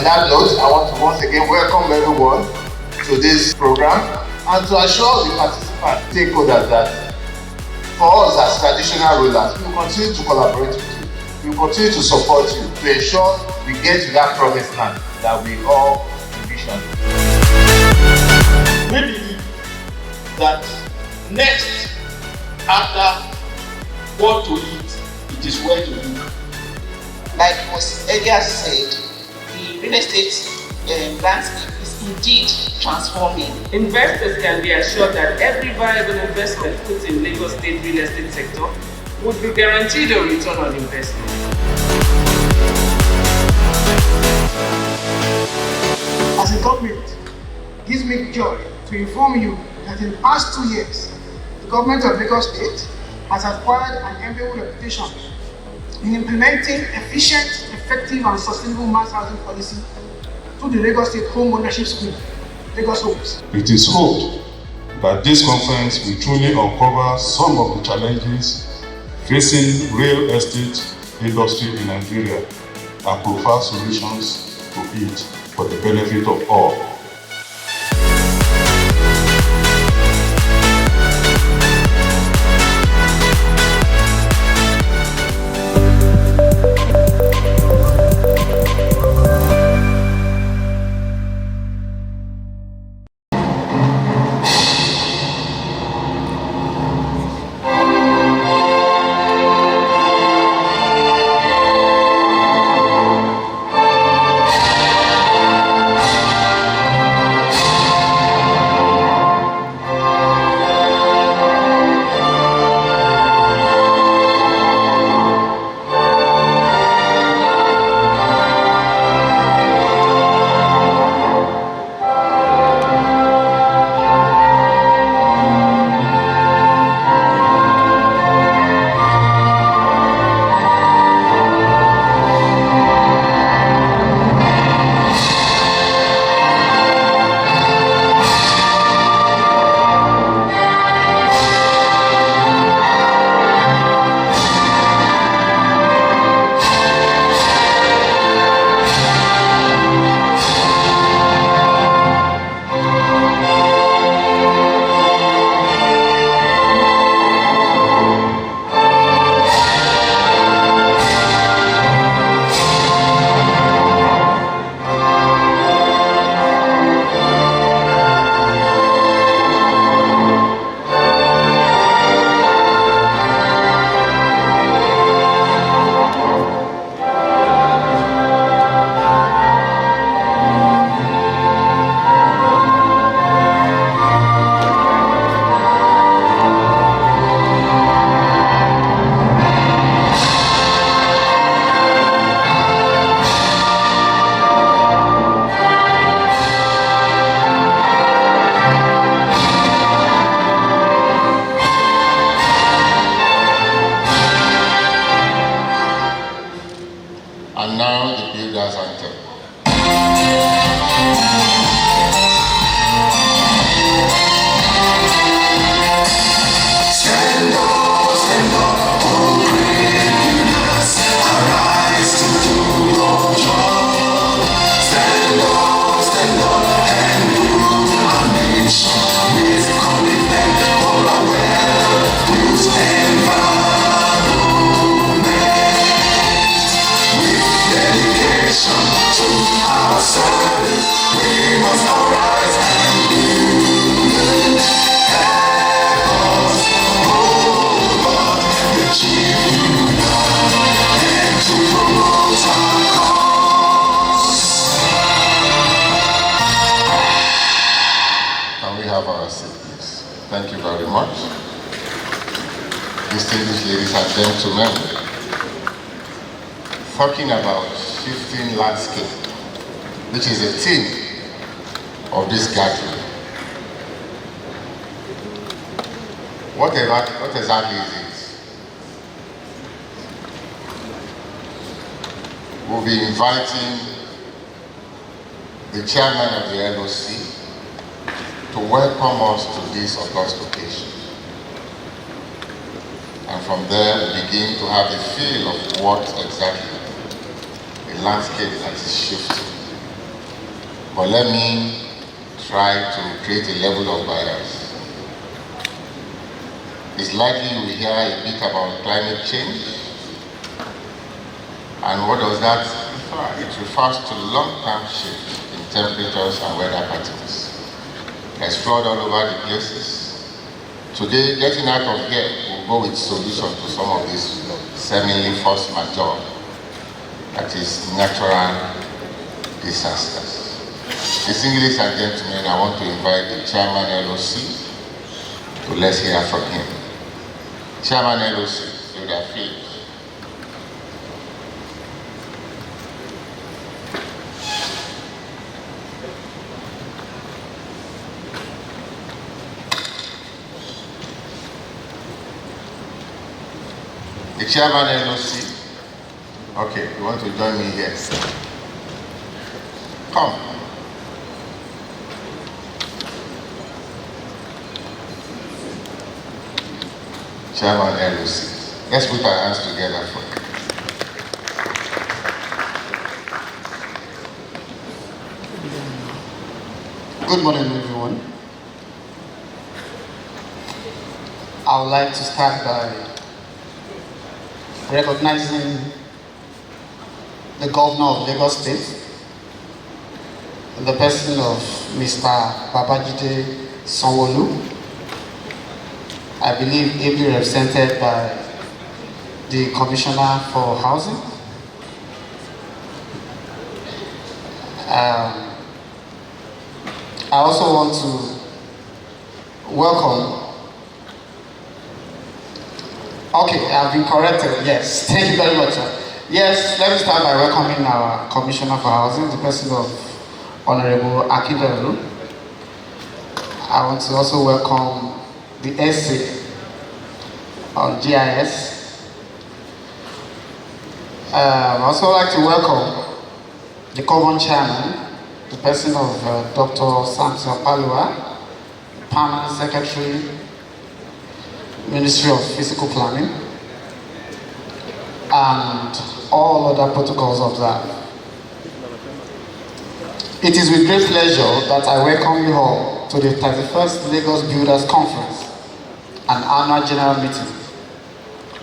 that note, I want to once again welcome everyone to this program and to assure the participant stakeholders that for us as traditional rulers, we will continue to collaborate with you. We will continue to support you to ensure we get to that promised land that we all envision. We believe that next, after what to eat, it is where to look. Like was earlier said, the real estate landscape is indeed transforming. Investors can be assured that every viable investment put in Lagos State real estate sector would be guaranteed a return on investment. As a government, it gives me joy to inform you that in the past 2 years, the government of Lagos State has acquired an enviable reputation in implementing efficient, effective and sustainable mass housing policy through the Lagos State Home Ownership Scheme, Lagos Homes. It is hoped that this conference will truly uncover some of the challenges facing real estate industry in Nigeria and provide solutions to it for the benefit of all. And now the Builders Anthem. Thank you very much. Distinguished ladies and gentlemen, talking about shifting landscape, which is the theme of this gathering. What exactly is it? We'll be inviting the chairman of the LOC to welcome us to this august occasion. And from there, we begin to have a feel of what exactly the landscape that is shifting. but let me try to create a level of bias. It's likely you will hear a bit about climate change. And what does that refer? It refers to long-term shift in temperatures and weather patterns. There's flood all over the places. Today, getting out of here will go with solution to some of these seemingly force majeure, that is natural disasters. Distinguished ladies and gentlemen, I want to invite the Chairman LOC to let's hear from him. Chairman LOC, you are free. The Chairman LOC. Okay, you want to join me here? Come. Chairman LOC. Let's put our hands together for you. Good morning, everyone. I would like to start by recognizing the Governor of Lagos State, in the person of Mr. Babajide Sanwo-Olu, I believe ably represented by the Commissioner for Housing. I also want to welcome. Okay, I've been corrected. Yes, thank you very much. Yes, let me start by welcoming our Commissioner for Housing, the person of Honorable Akindele. I want to also welcome the essay on GIS. I also like to welcome the Common Chairman, the person of Dr. Samson Palua, Permanent Secretary, Ministry of Physical Planning, and all other protocols observed. It is with great pleasure that I welcome you all to the 31st Lagos Builders Conference, an annual general meeting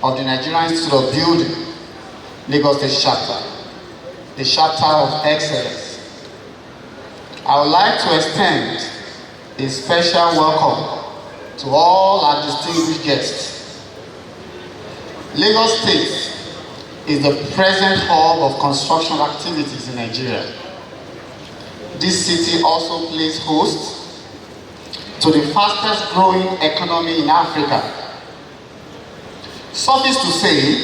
of the Nigerian Institute of Building, Lagos State Chapter, the Chapter of Excellence. I would like to extend a special welcome to all our distinguished guests. Lagos State is the present hub of construction activities in Nigeria. This city also plays host to the fastest growing economy in Africa. Suffice to say,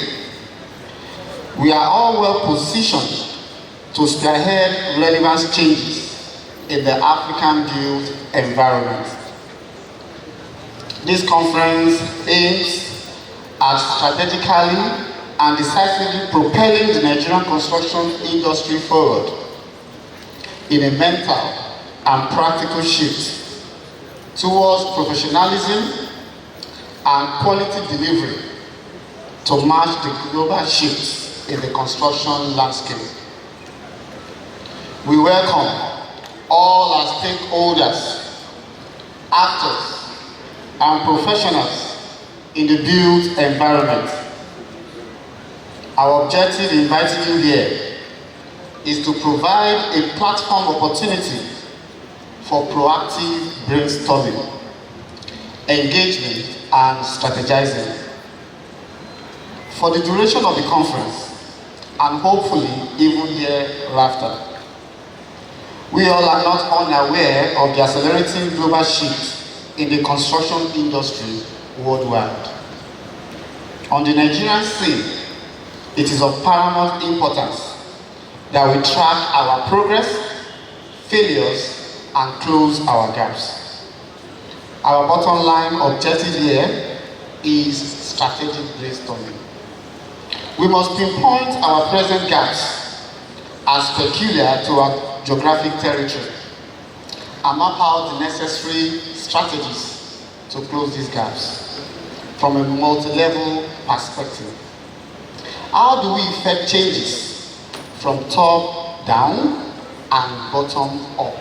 we are all well positioned to spearhead relevant changes in the African-built environment. This conference aims at strategically and decisively propelling the Nigerian construction industry forward in a mental and practical shift towards professionalism and quality delivery to match the global shifts in the construction landscape. We welcome all our stakeholders, actors, and professionals in the built environment. Our objective in inviting you here is to provide a platform opportunity for proactive brainstorming, engagement, and strategizing. For the duration of the conference, and hopefully even thereafter, we all are not unaware of the accelerating global shift in the construction industry worldwide. On the Nigerian scene, it is of paramount importance that we track our progress, failures, and close our gaps. Our bottom line objective here is strategic brainstorming. We must pinpoint our present gaps as peculiar to our geographic territory and map out the necessary strategies to close these gaps from a multi-level perspective. How do we effect changes from top down and bottom up.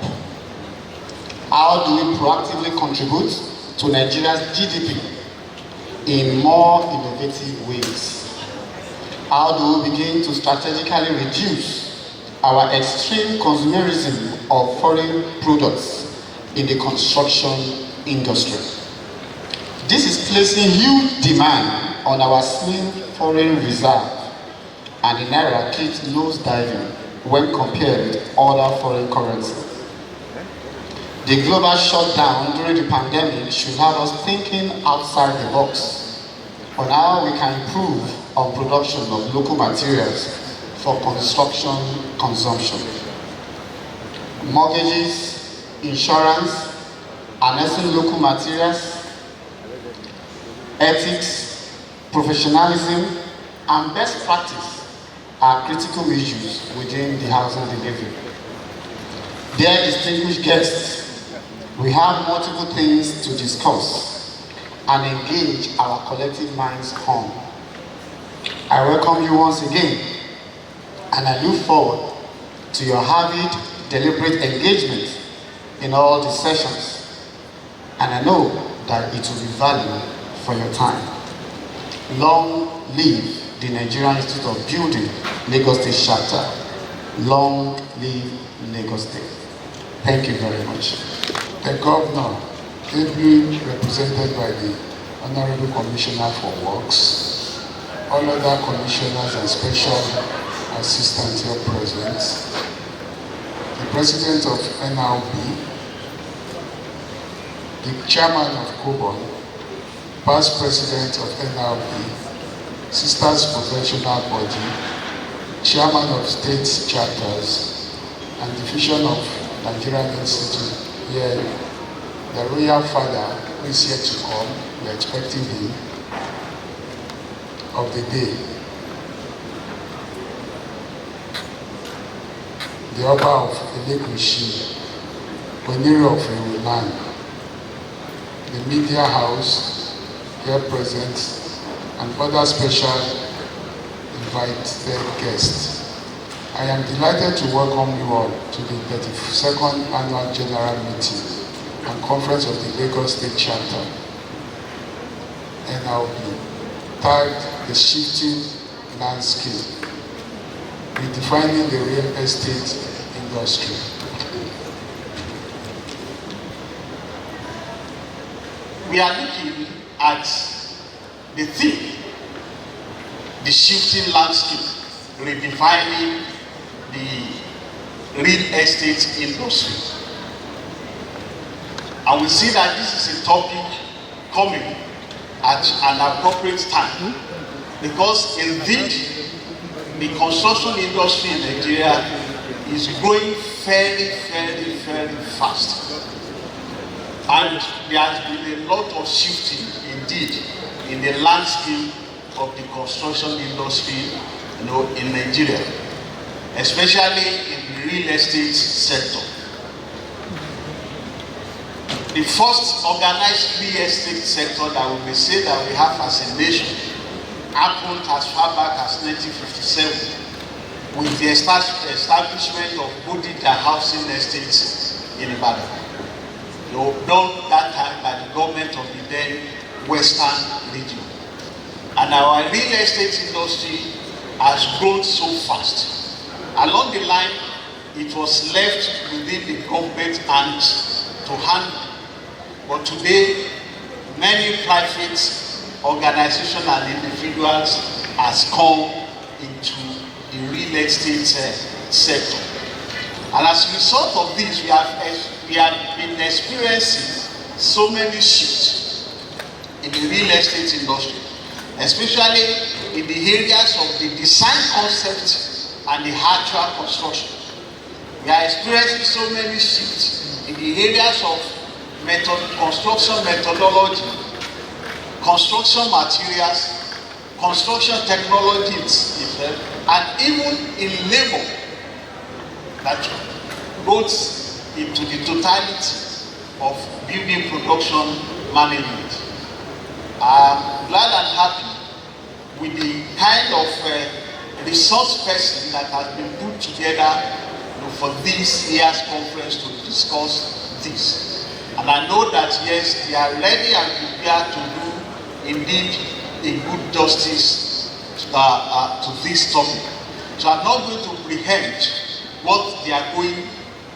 How do we proactively contribute to Nigeria's GDP in more innovative ways? How do we begin to strategically reduce our extreme consumerism of foreign products in the construction industry? This is placing huge demand on our slim foreign reserve, and the naira keeps nosediving when compared with other foreign currencies. The global shutdown during the pandemic should have us thinking outside the box on how we can improve on production of local materials for construction consumption. Mortgages, insurance, harnessing local materials, ethics, professionalism, and best practice are critical issues within the housing delivery. Dear distinguished guests, we have multiple things to discuss and engage our collective minds on. I welcome you once again, and I look forward to your avid, deliberate engagement in all the sessions, and I know that it will be valuable for your time. Long live the Nigerian Institute of Building, Lagos State Chapter. Long live Lagos State. Thank you very much. The Governor, ably represented by the Honorable Commissioner for Works, all other commissioners and special assistants here present, the President of NLB, the Chairman of COBON, Past President of NLB, Sisters Professional Body, Chairman of State Chapters, and Division of Nigerian Institute. Here, the Royal Father who is here to come, we are expecting him, of the day. The Oba of Elegushi, Oniri of Irulan, the Media House, here present, and other special invited guests. I am delighted to welcome you all to the 32nd Annual General Meeting and Conference of the Lagos State Chapter, NLB, tagged The Shifting Landscape, Redefining the Real Estate Industry. We are looking at the theme, the shifting landscape, redefining the real estate industry. And we see that this is a topic coming at an appropriate time, because indeed the construction industry in Nigeria is growing very, very, very fast. And there has been a lot of shifting indeed in the landscape of the construction industry, in Nigeria, especially in the real estate sector. The first organized real estate sector that we may say that we have as a nation happened as far back as 1957 with the establishment of Bodija housing estates in Ibadan. Done that time by the government of the then Western region. And our real estate industry has grown so fast. Along the line, it was left within the government hands to handle. But today, many private organizations and individuals has come into the real estate sector. And as a result of this, we have been experiencing so many shifts in the real estate industry, especially in the areas of the design concept and the actual construction. We are experiencing so many shifts in the areas of construction methodology, construction materials, construction technologies, and even in labor that goes into the totality of building production management. I'm glad and happy with the kind of resource person that has been put together for this year's conference to discuss this. And I know that yes, they are ready and prepared to do indeed a good justice to this topic. So I'm not going to preempt what they are going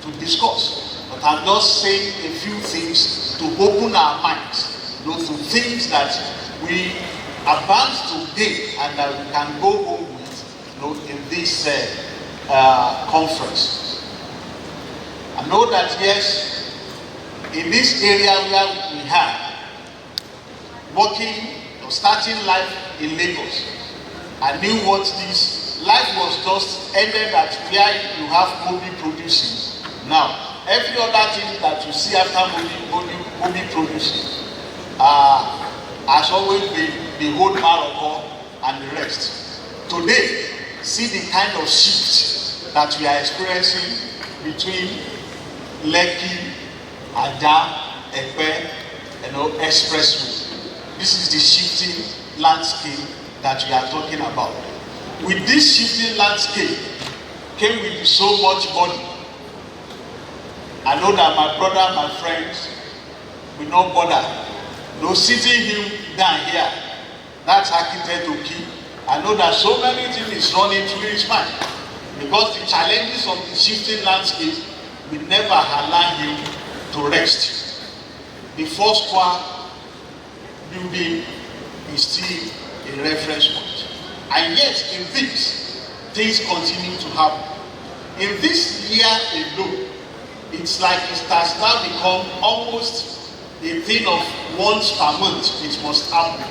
to discuss, but I'm just saying a few things to open our minds, to things that we advance today and that we can go home with, in this conference. I know that yes, in this area where we have working or starting life in Lagos, I knew what this life was just ended at where you have Mobi producing. Now, every other thing that you see after Mobi producing has always been the whole Morocco and the rest. Today, see the kind of shift that we are experiencing between Lekki, Ada, Epe, expressway. This is the shifting landscape that we are talking about. With this shifting landscape came with so much money. I know that my brother, my friends, will not bother. No sitting him down here, that's architect Oki. I know that so many things is running through his mind because the challenges of the shifting landscape will never allow him to rest. The first square building is still a reference point. And yet, in this, things continue to happen. In this year alone, it's like it has now become almost a thing of once per month, it must happen.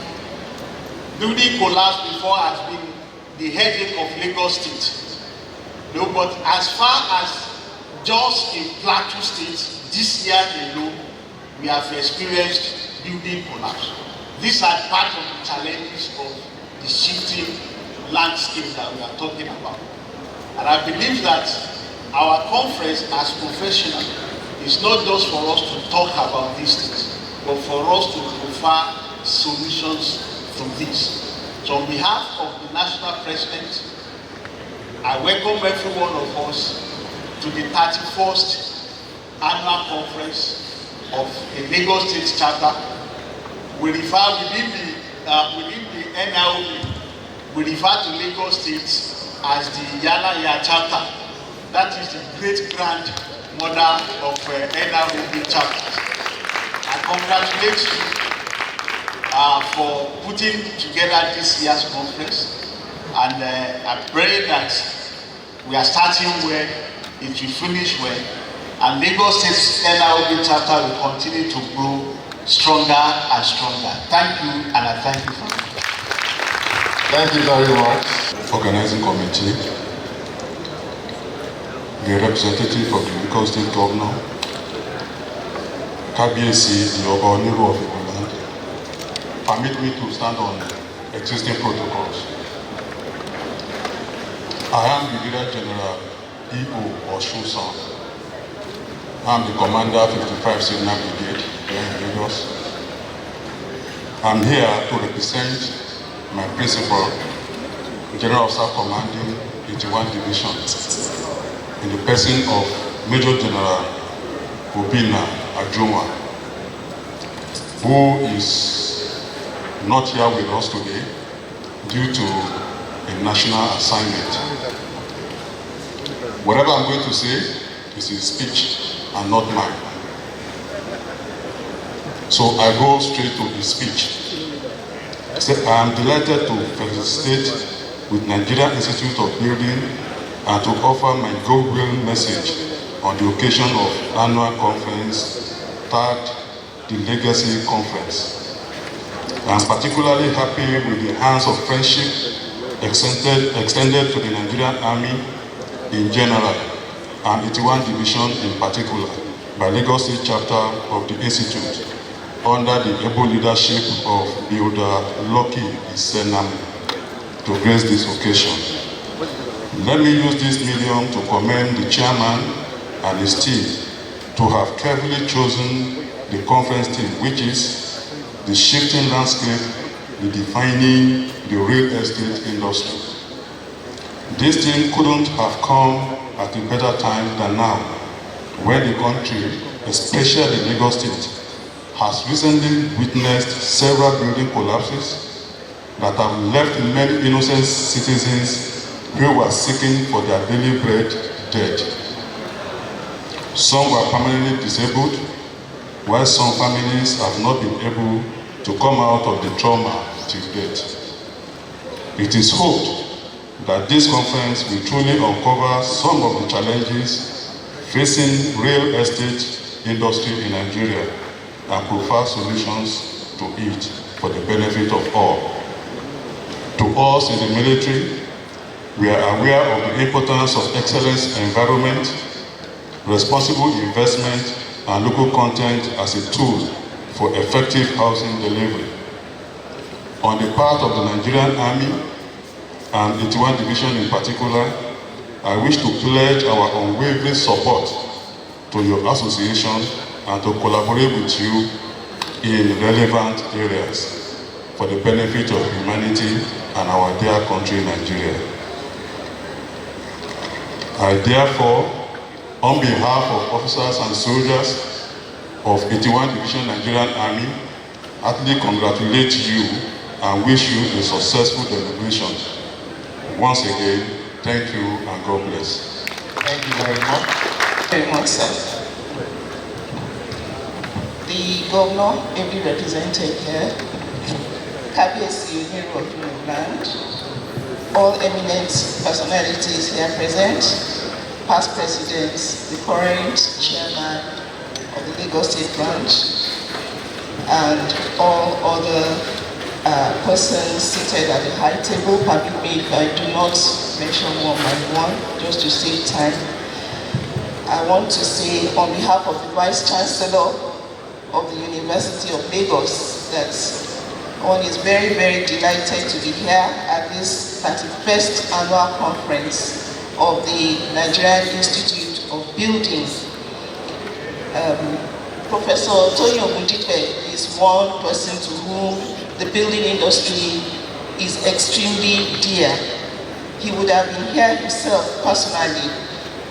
Building collapse before has been the headache of Lagos State. But as far as just in Plateau State, this year alone, we have experienced building collapse. These are part of the challenges of the shifting landscape that we are talking about. And I believe that our conference as professionals is not just for us to talk about these things, but for us to provide solutions to this. So on behalf of the National President, I welcome every one of us to the 31st Annual Conference of the Lagos State Charter. We refer within the NIOB, we refer to Lagos State as the Yala Charter. That is the great grandmother of NIOB chapters. I congratulate you for putting together this year's conference, and I pray that we are starting well, it will finish well, and Lagos State NIOB chapter will continue to grow stronger and stronger. Thank you, and I thank you for it. Thank you very much. Organizing committee, the representative of the Lagos State Governor, KBAC, the Oba of Igbo land, permit me to stand on existing protocols. I am Brigadier General E.O. Oshunsan. I am the Commander 55 Signal Brigade here in Lagos. I am here to represent my principal, General Officer Commanding 81 Division, in the person of Major General Obina Ajunwa, who is not here with us today due to a national assignment. Whatever I'm going to say is his speech and not mine. So I go straight to his speech. I am delighted to felicitate with Nigerian Institute of Building and to offer my goodwill message on the occasion of annual conference, tagged the Legacy Conference. I am particularly happy with the hands of friendship extended to the Nigerian Army in general and 81 Division in particular by Lagos State Chapter of the Institute under the able leadership of Builder Lucky Isenam to grace this occasion. Let me use this medium to commend the chairman and his team to have carefully chosen the conference theme, which is the shifting landscape redefining the real estate industry. This thing couldn't have come at a better time than now, when the country, especially Lagos State, has recently witnessed several building collapses that have left many innocent citizens who were seeking for their daily bread dead. Some were permanently disabled, while some families have not been able to come out of the trauma till date. It is hoped that this conference will truly uncover some of the challenges facing real estate industry in Nigeria and provide solutions to it for the benefit of all. To us in the military, we are aware of the importance of excellence environment, responsible investment, and local content as a tool for effective housing delivery. On the part of the Nigerian Army and 81 Division in particular, I wish to pledge our unwavering support to your association and to collaborate with you in relevant areas for the benefit of humanity and our dear country, Nigeria. I therefore, on behalf of officers and soldiers of 81 Division Nigerian Army, heartily congratulate you and wish you a successful celebration. Once again, thank you and God bless. Thank you very much. Very much, sir. The governor, ably represented here, Kabiyesi Oniru of Yorùbá, all eminent personalities here present, past presidents, the current chairman of the Lagos State branch, and all other persons seated at the high table. Permit me if I do not mention one by one, just to save time. I want to say on behalf of the Vice Chancellor of the University of Lagos that one is very, very delighted to be here at this 31st annual conference of the Nigerian Institute of Building. Professor Tony Ogundipe is one person to whom the building industry is extremely dear. He would have been here himself personally,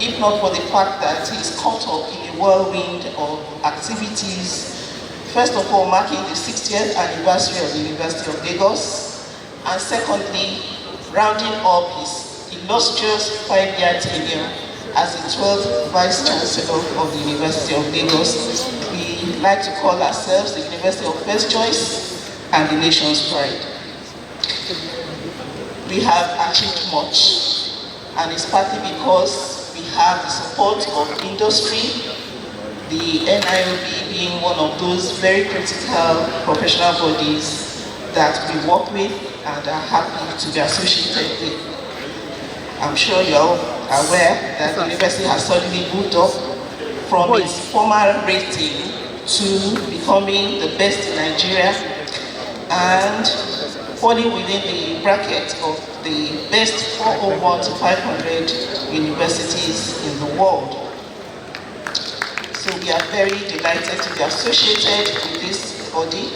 if not for the fact that he's caught up in a whirlwind of activities. First of all, marking the 60th anniversary of the University of Lagos, and secondly, rounding up his illustrious 5-year tenure as the 12th Vice Chancellor of the University of Lagos. We like to call ourselves the University of First Choice and the nation's pride. We have achieved much, and it's partly because we have the support of industry, the NIOB being one of those very critical professional bodies that we work with and are happy to be associated with. I'm sure you're all aware that the university has suddenly moved up from its former rating to becoming the best in Nigeria and falling within the bracket of the best 401 to 500 universities in the world. So we are very delighted to be associated with this body,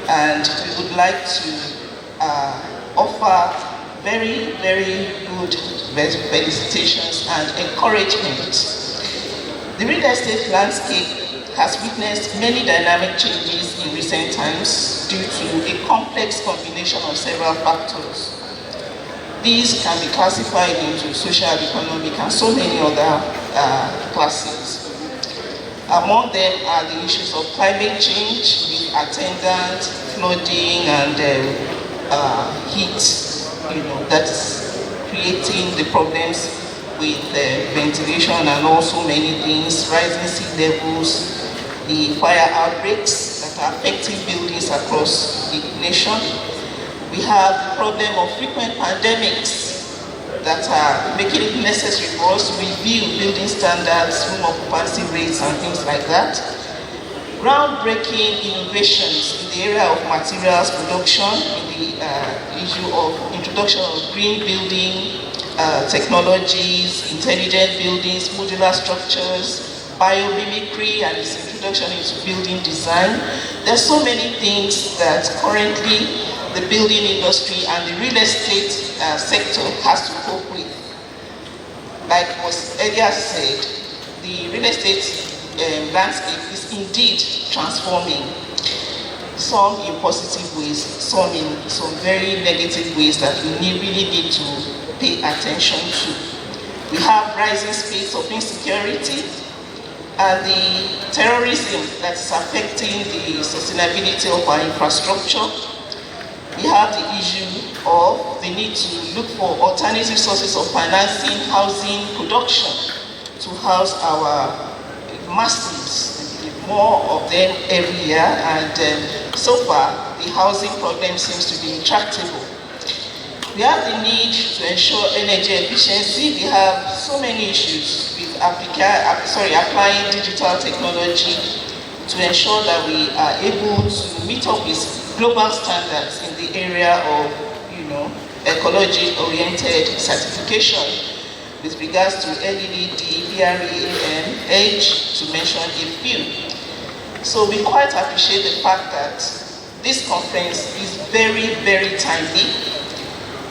and we would like to offer very, very good felicitations and encouragement. The real estate landscape has witnessed many dynamic changes in recent times due to a complex combination of several factors. These can be classified into social, economic, and so many other classes. Among them are the issues of climate change, with attendant flooding and heat, that's creating the problems with ventilation and also many things, rising sea levels, the fire outbreaks that are affecting buildings across the nation. We have the problem of frequent pandemics that are making it necessary for us to review building standards, room occupancy rates, and things like that. Groundbreaking innovations in the area of materials production, in the issue of introduction of green building technologies, intelligent buildings, modular structures, biomimicry, and its introduction into building design. There's so many things that currently the building industry and the real estate sector has to cope with. like was earlier said, the real estate landscape is indeed transforming, some in positive ways, some in some very negative ways that we really need to pay attention to. We have rising space of insecurity and the terrorism that is affecting the sustainability of our infrastructure. We have the issue of the need to look for alternative sources of financing, housing production to house our masses, more of them every year, and so far the housing problem seems to be intractable. We have the need to ensure energy efficiency. We have so many issues with applying digital technology to ensure that we are able to meet up with global standards in the area of, ecology-oriented certification with regards to LED, BREAM, EDGE, to mention a few. So we quite appreciate the fact that this conference is very, very timely,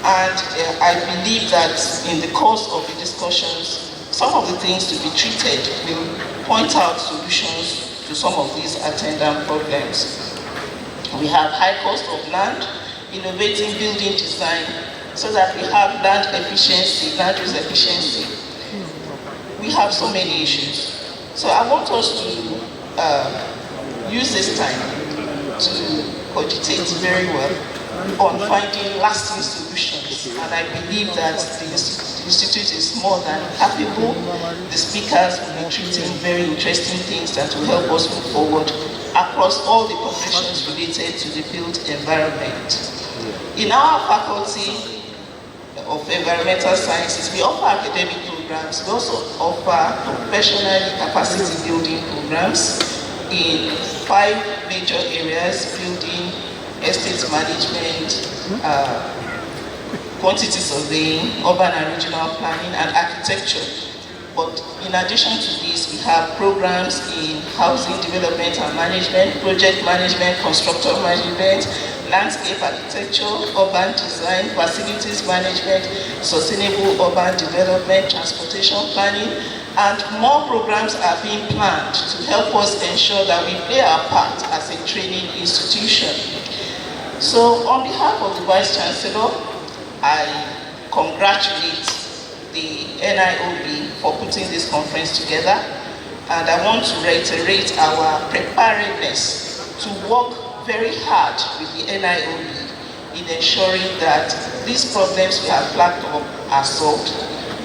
and I believe that in the course of the discussions, some of the things to be treated will point out solutions to some of these attendant problems. We have high cost of land, innovating building design, so that we have land efficiency, land use efficiency. We have so many issues. So I want us to use this time to cogitate very well on finding lasting solutions. And I believe that the Institute is more than capable. The speakers will be treating very interesting things that will help us move forward across all the professions related to the built environment. In our faculty of environmental sciences, we offer academic programs. We also offer professional capacity building programs in 5 major areas: building, estate management, quantity surveying, urban and regional planning, and architecture. But in addition to this, we have programs in housing development and management, project management, constructor management, landscape architecture, urban design, facilities management, sustainable urban development, transportation planning, and more programs are being planned to help us ensure that we play our part as a training institution. So on behalf of the Vice Chancellor, I congratulate the NIOB for putting this conference together, and I want to reiterate our preparedness to work very hard with the NIOB in ensuring that these problems we have flagged up are solved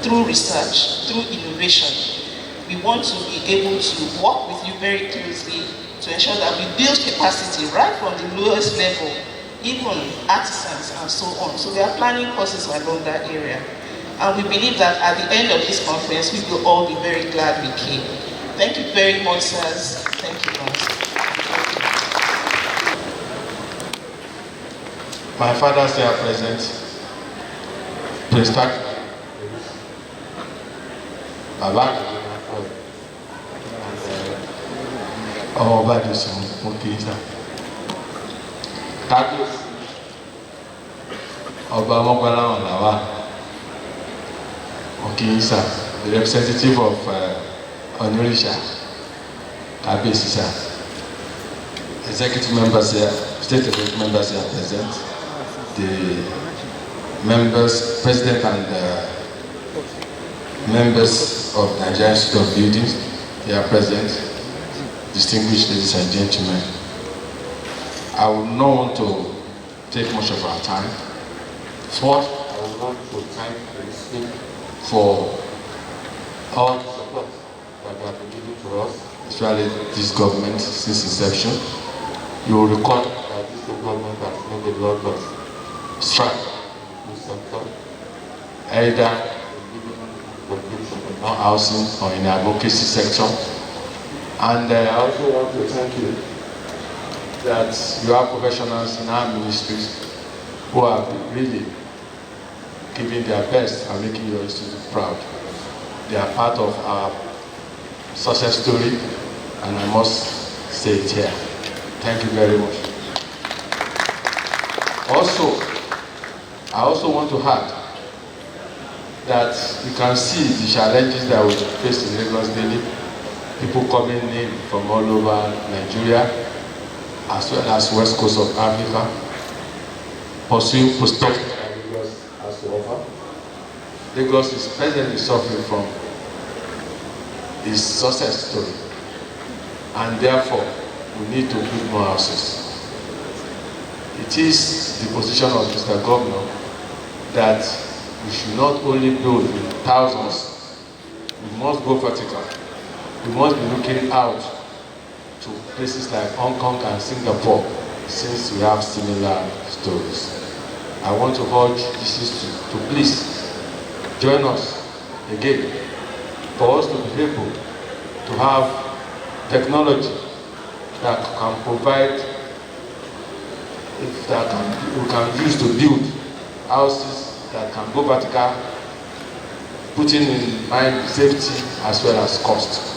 through research, through innovation. We want to be able to work with you very closely to ensure that we build capacity right from the lowest level, even artisans and so on. So we are planning courses along that area. And we believe that at the end of this conference, we will all be very glad we came. Thank you very much, sirs. Thank you, guys. My fathers, they are present. Please start. Baba. Oh, bad is okay, sir. Tatu. Oba Mogbala Lawa. Okay, sir. The representative of Onurisha. Kabesi, sir. Executive members here, state executive members here are present. The members, president and members of Nigerian Institute of Buildings, they are present. Distinguished ladies and gentlemen, I would not want to take much of our time. First, I would want to thank the Institute for all the support that they have been giving to us, especially this government since inception. You will recall that this government has made a lot of strides in this sector, either in giving more housing or in the advocacy sector. And I also want to thank you that you are professionals in our ministries who have really giving their best and making your institute proud. They are part of our success story, and I must say it here. Thank you very much. I also want to add that you can see the challenges that we face in Lagos daily. People coming in from all over Nigeria, as well as west coast of Africa, pursuing postdocs that Lagos has to offer. Lagos is presently suffering from its success story, and therefore we need to build more houses. It is the position of Mr. Governor that we should not only build in thousands, we must go vertical. We must be looking out to places like Hong Kong and Singapore, since we have similar stories. I want to urge this institute to please join us again for us to be able to have technology that can provide, we can use to build houses that can go vertical, putting in mind safety as well as cost.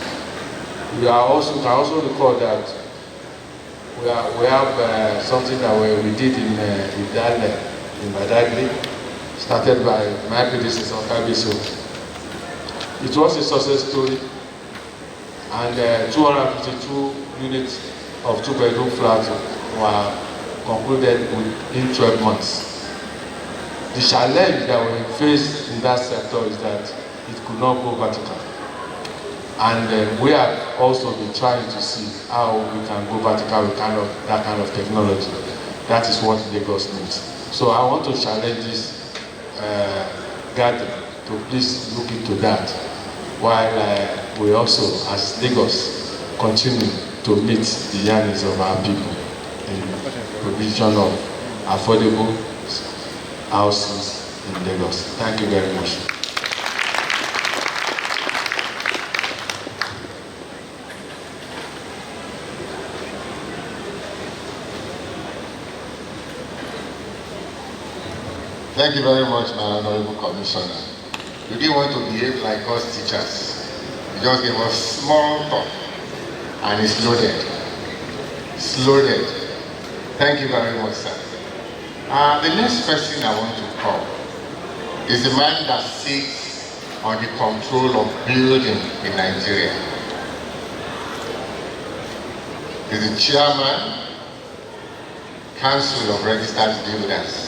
We can also recall that we have something that we did in Badagry, started by my predecessor, Kabiso. It was a success story, and 252 units of two-bedroom flats were concluded within 12 months. The challenge that we face in that sector is that it could not go vertical. And we have also been trying to see how we can go vertical with that kind of technology. That is what Lagos needs. So I want to challenge this gathering to please look into that, while we also, as Lagos, continue to meet the yearnings of our people in provision of affordable houses in Lagos. Thank you very much. Thank you very much, my Honorable Commissioner. You didn't want to behave like us teachers. You just gave us small talk, and it's loaded. It's loaded. Thank you very much, sir. The next person I want to call is the man that sits on the control of building in Nigeria. He's the chairman, Council of Registered Builders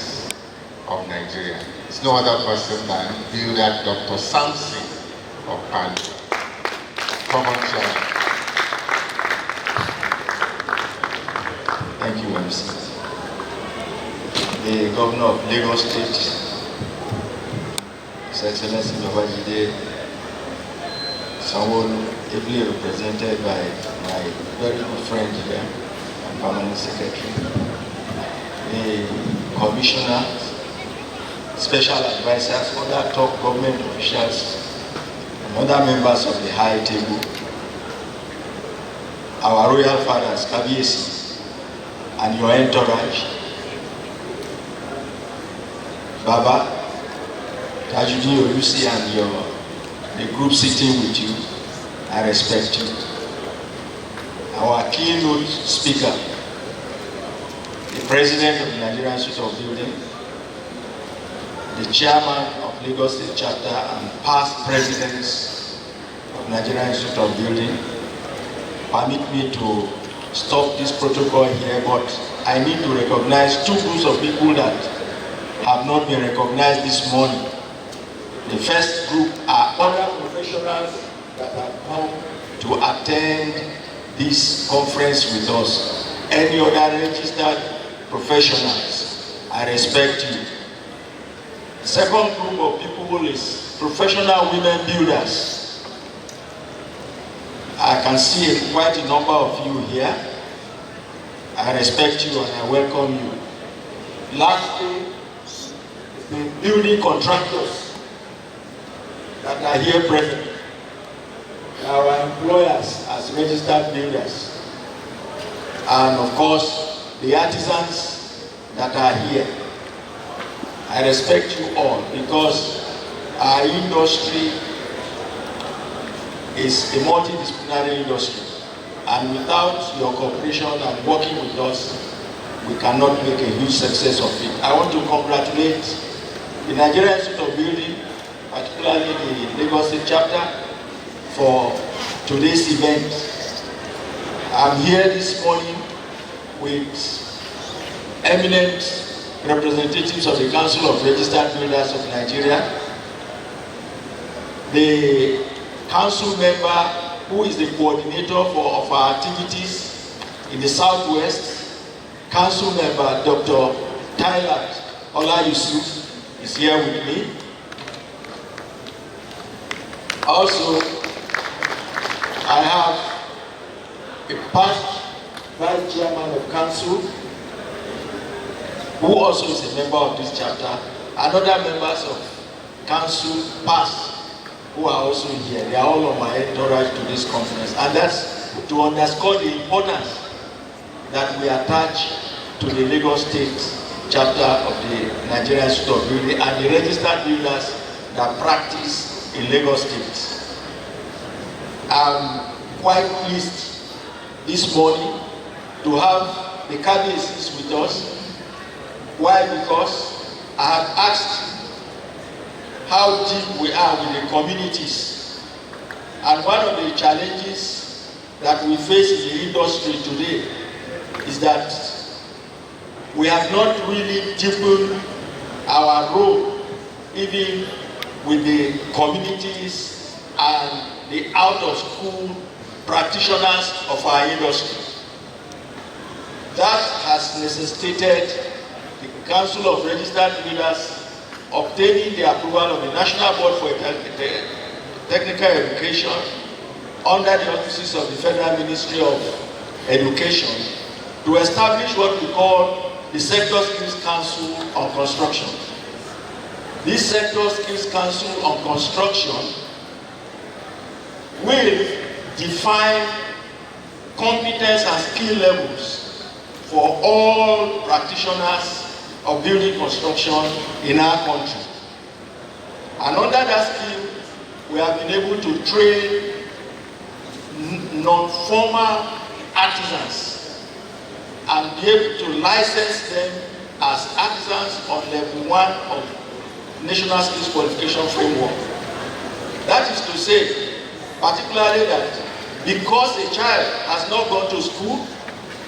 of Nigeria. It's no other person than builder Dr. Samson of Panjo. Common chairman. Thank you, MC. The Governor of Lagos State, His Excellency Babajide Sanwo-Olu, ably represented by my very good friend here and Permanent Secretary, the Commissioner, Special Advisors, other top government officials, and other members of the high table, our royal fathers, Kabiesi, and your entourage, Baba, Tajudeen Olusi, and the group sitting with you, I respect you. Our keynote speaker, the President of the Nigerian Institute of Building, the Chairman of Lagos State Chapter, and past Presidents of Nigerian Institute of Building, permit me to stop this protocol here, but I need to recognize two groups of people that have not been recognized this morning. The first group are other professionals that have come to attend this conference with us. Any other registered professionals, I respect you. The second group of people is professional women builders. I can see quite a number of you here. I respect you and I welcome you. Lastly, the building contractors that are here present, our employers as registered builders, and of course the artisans that are here. I respect you all because our industry is a multidisciplinary industry, and without your cooperation and working with us, we cannot make a huge success of it. I want to congratulate the Nigerian Institute of Building particularly the Lagos State chapter, for today's event. I'm here this morning with eminent representatives of the Council of Registered Builders of Nigeria, the council member who is the coordinator of our activities in the Southwest, Council member Dr. Tyler Ola Yusuf is here with me. Also, I have a past vice chairman of council who also is a member of this chapter, and other members of council past who are also here. They are all on my entourage to this conference, and that's to underscore the importance that we attach to the Lagos State chapter of the Nigerian Institute of Building and the registered builders that practice in Lagos State. I'm quite pleased this morning to have the KBACs with us. Why? Because I have asked how deep we are with the communities. And one of the challenges that we face in the industry today is that we have not really deepened our role even with the communities and the out-of-school practitioners of our industry. That has necessitated the Council of Registered Builders obtaining the approval of the National Board for Technical Education under the auspices of the Federal Ministry of Education to establish what we call the Sector Skills Council on Construction. This Sector Skills Council on Construction will define competence and skill levels for all practitioners of building construction in our country. And under that scheme, we have been able to train non-formal artisans and be able to license them as artisans on level 1 of National Skills Qualification Framework. That is to say, particularly that because a child has not gone to school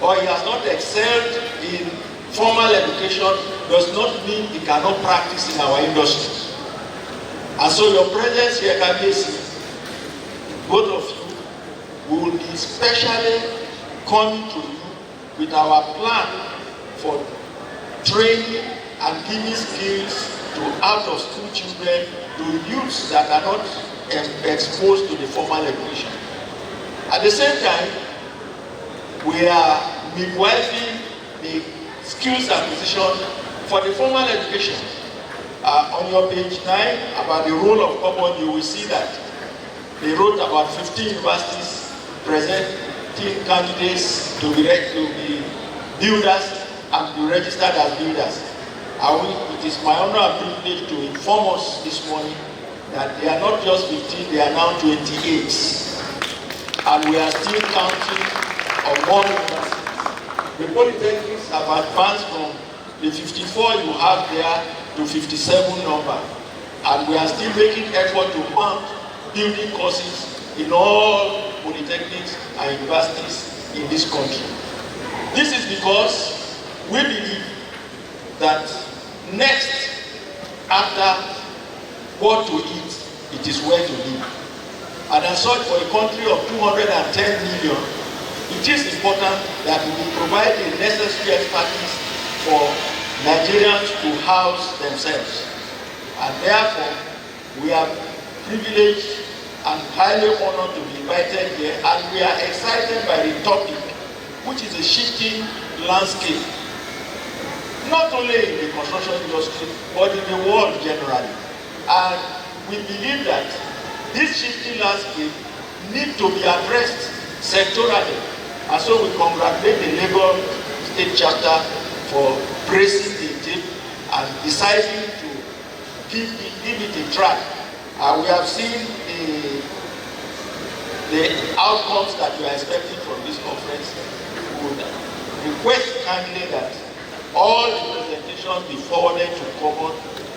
or he has not excelled in formal education does not mean he cannot practice in our industry. And so your presence here, KBAC, both of you will be specially coming to you with our plan for training and giving skills to out-of-school children, to youths that are not exposed to the formal education. At the same time, we are midwifing the skills acquisition for the formal education. On your page 9, about the role of common, you will see that they wrote about 15 universities presenting candidates to be builders and be registered as builders. It is my honor and privilege to inform us this morning that they are not just 15, they are now 28. And we are still counting on one university. The polytechnics have advanced from the 54 you have there to 57 number. And we are still making effort to mount building courses in all polytechnics and universities in this country. This is because we believe that next, after what to eat, it is where to live. And as such, for a country of 210 million, it is important that we provide the necessary expertise for Nigerians to house themselves. And therefore, we are privileged and highly honored to be invited here, and we are excited by the topic, which is a shifting landscape, not only in the construction industry, but in the world generally. And we believe that this shifting landscape needs to be addressed sectorally. And so we congratulate the Lagos State Chapter for pressing the tip and deciding to give it a try. We have seen the outcomes that we are expecting from this conference. We would request kindly that all the presentations be forwarded to common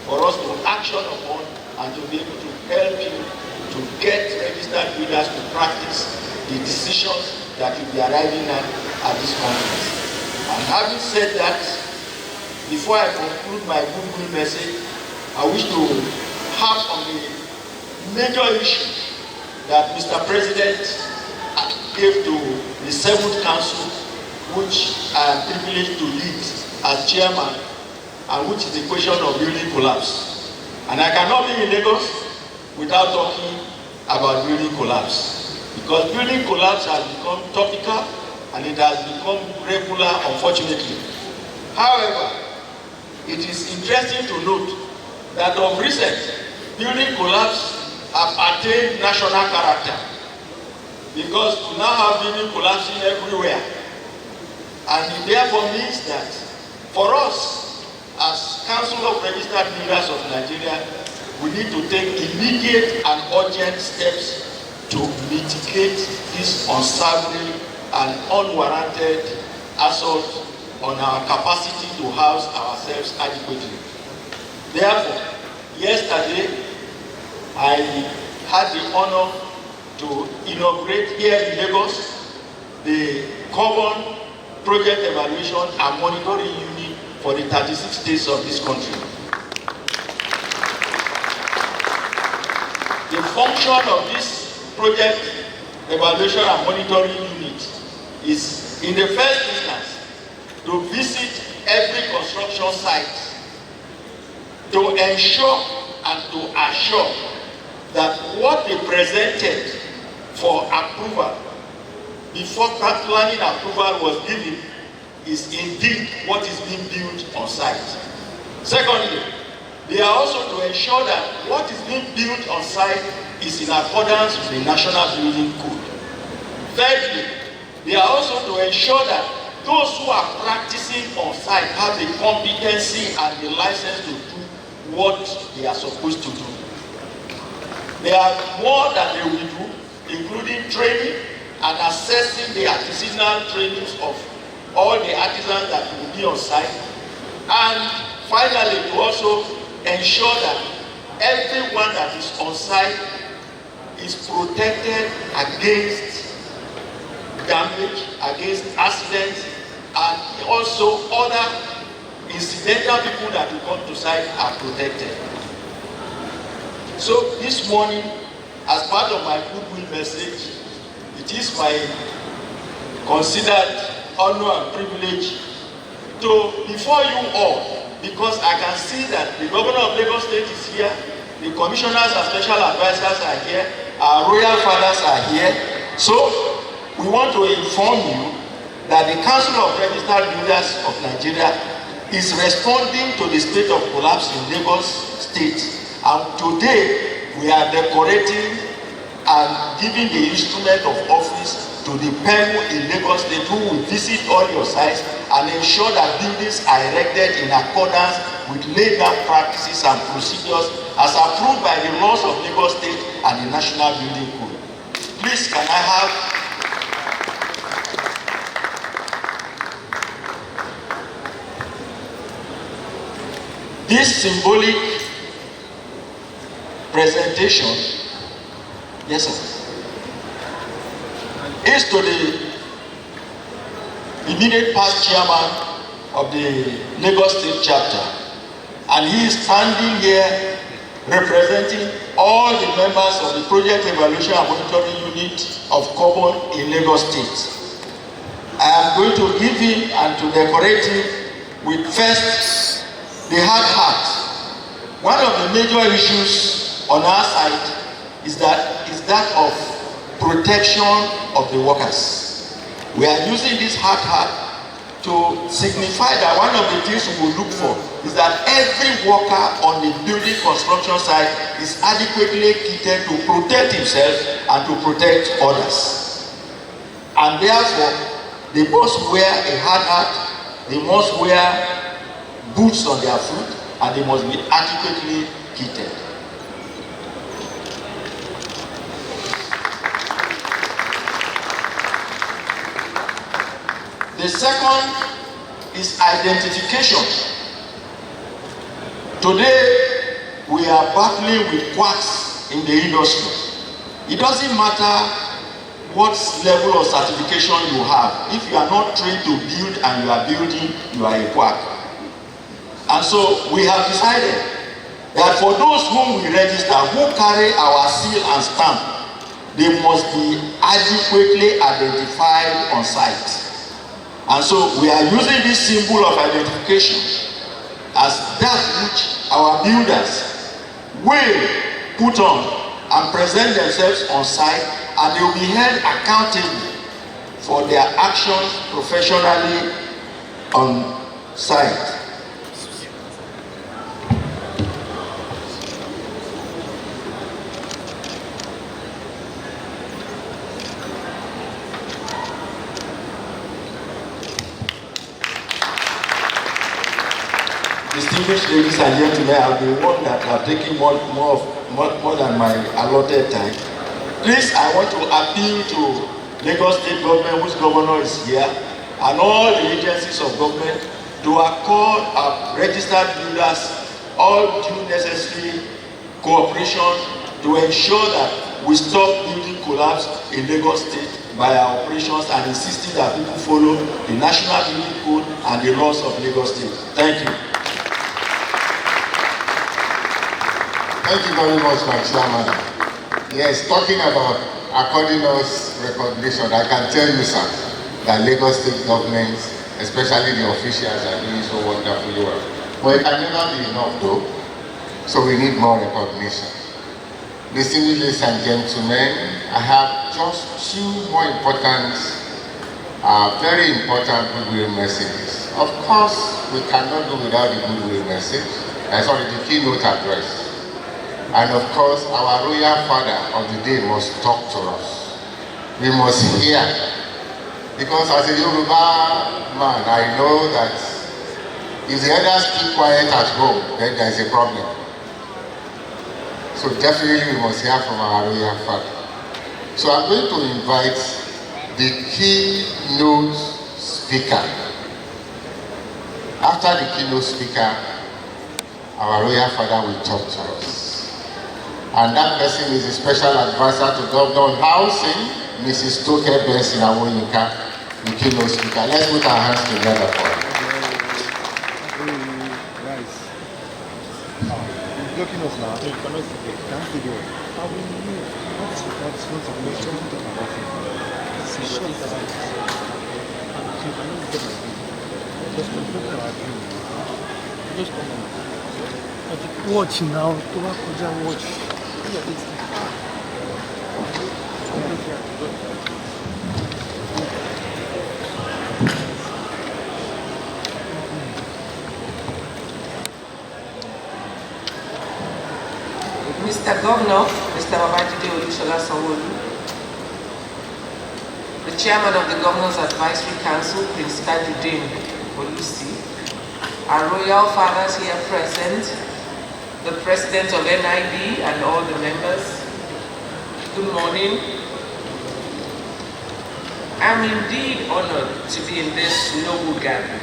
for us to action upon and to be able to help you to get registered builders to practice the decisions that you'll be arriving at this conference. And having said that, before I conclude my goodwill message, I wish to harp on the major issue that Mr. President gave to the 7th Council, which I am privileged to lead as chairman, and which is the question of building collapse. And I cannot be in Lagos without talking about building collapse, because building collapse has become topical and it has become regular, unfortunately. However, it is interesting to note that of recent, building collapse have attained national character, because we now have building collapsing everywhere. And it therefore means that for us, as Council of Registered Builders of Nigeria, we need to take immediate and urgent steps to mitigate this unsavory and unwarranted assault on our capacity to house ourselves adequately. Therefore, yesterday, I had the honor to inaugurate here in Lagos the Common Project Evaluation and Monitoring Unit for the 36 states of this country. The function of this Project Evaluation and Monitoring Unit is, in the first instance, to visit every construction site to ensure and to assure that what they presented for approval before planning approval was given is indeed what is being built on site. Secondly, they are also to ensure that what is being built on site is in accordance with the National Building Code. Thirdly, they are also to ensure that those who are practicing on site have the competency and the license to do what they are supposed to do. There are more that they will do, including training and assessing the artisanal trainings of all the artisans that will be on site. And finally, to also ensure that everyone that is on site is protected against damage, against accidents, and also other incidental people that will come to site are protected. So this morning, as part of my goodwill message, it is my considered honor and privilege to, before you all, because I can see that the governor of Lagos State is here, the commissioners and special advisors are here, our royal fathers are here. So we want to inform you that the Council of Registered Builders of Nigeria is responding to the state of collapse in Lagos State. And today we are decorating and giving the instrument of office to the people in Lagos State who will visit all your sites and ensure that buildings are erected in accordance with laid down practices and procedures as approved by the laws of Lagos State and the National Building Code. Please, can I have this symbolic presentation? Yes, sir. Is to the immediate past chairman of the Lagos State chapter, and he is standing here representing all the members of the Project Evaluation and Monitoring Unit of Common in Lagos State. I am going to give him and to decorate him with first the hard hat. One of the major issues on our side is that of protection of the workers. We are using this hard hat to signify that one of the things we will look for is that every worker on the building construction site is adequately kitted to protect himself and to protect others. And therefore, they must wear a hard hat, they must wear boots on their foot, and they must be adequately kitted. The second is identification. Today, we are battling with quacks in the industry. It doesn't matter what level of certification you have. If you are not trained to build and you are building, you are a quack. And so we have decided that for those whom we register, who carry our seal and stamp, they must be adequately identified on site. And so we are using this symbol of identification as that which our builders will put on and present themselves on site, and they will be held accountable for their actions professionally on site. Distinguished ladies and gentlemen, I've been one that have taken more than my allotted time. Please, I want to appeal to Lagos State government, whose governor is here, and all the agencies of government to accord our registered builders all due necessary cooperation to ensure that we stop building collapse in Lagos State by our operations, and insisting that people follow the National Building Code and the laws of Lagos State. Thank you. Thank you very much, my chairman. Yes, talking about according us recognition, I can tell you, sir, that Lagos State government, especially the officials, are doing so wonderfully well. But it can never be enough, though. So we need more recognition. Distinguished ladies and gentlemen, I have just two more important, very important goodwill messages. Of course, we cannot do without the goodwill message. Sorry, the keynote address. And of course, our royal father of the day must talk to us. We must hear. Because as a Yoruba man, I know that if the elders keep quiet at home, then there is a problem. So definitely we must hear from our royal father. So I'm going to invite the keynote speaker. After the keynote speaker, our royal father will talk to us. And that person is a special advisor to Governor on Housing, Mrs. Toke Benson Awoyinka, the keynote speaker. Let's put our hands together for her. Watch now, watch. Mr. Governor, Mr. Babajide Olusola Sanwo-Olu, the Chairman of the Governor's Advisory Council, Prince Tajudeen Olusi, our royal fathers here present, the President of NIB and all the members, good morning. I'm indeed honored to be in this noble gathering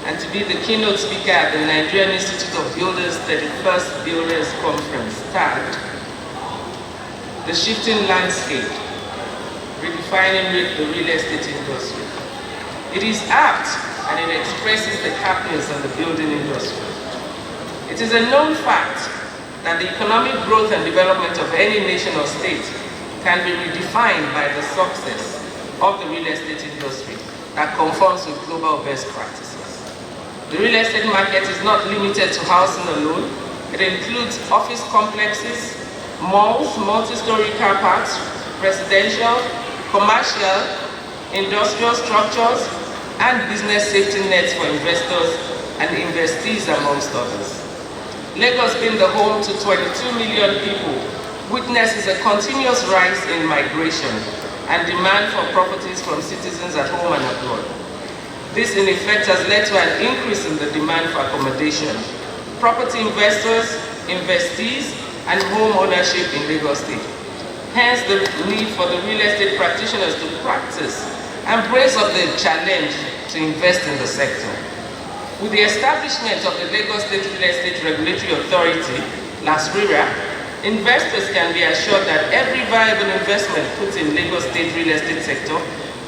and to be the keynote speaker at the Nigerian Institute of Builders 31st Builders Conference, tagged The Shifting Landscape, Redefining the Real Estate Industry. It is apt and it expresses the happenings of the building industry. It is a known fact that the economic growth and development of any nation or state can be redefined by the success of the real estate industry that conforms with global best practices. The real estate market is not limited to housing alone. It includes office complexes, malls, multi-story car parks, residential, commercial, industrial structures, and business safety nets for investors and investees, amongst others. Lagos, being the home to 22 million people, witnesses a continuous rise in migration and demand for properties from citizens at home and abroad. This, in effect, has led to an increase in the demand for accommodation, property investors, investees, and home ownership in Lagos State. Hence, the need for the real estate practitioners to practice and brace up the challenge to invest in the sector. With the establishment of the Lagos State Real Estate Regulatory Authority, LASRERA, investors can be assured that every viable investment put in Lagos State real estate sector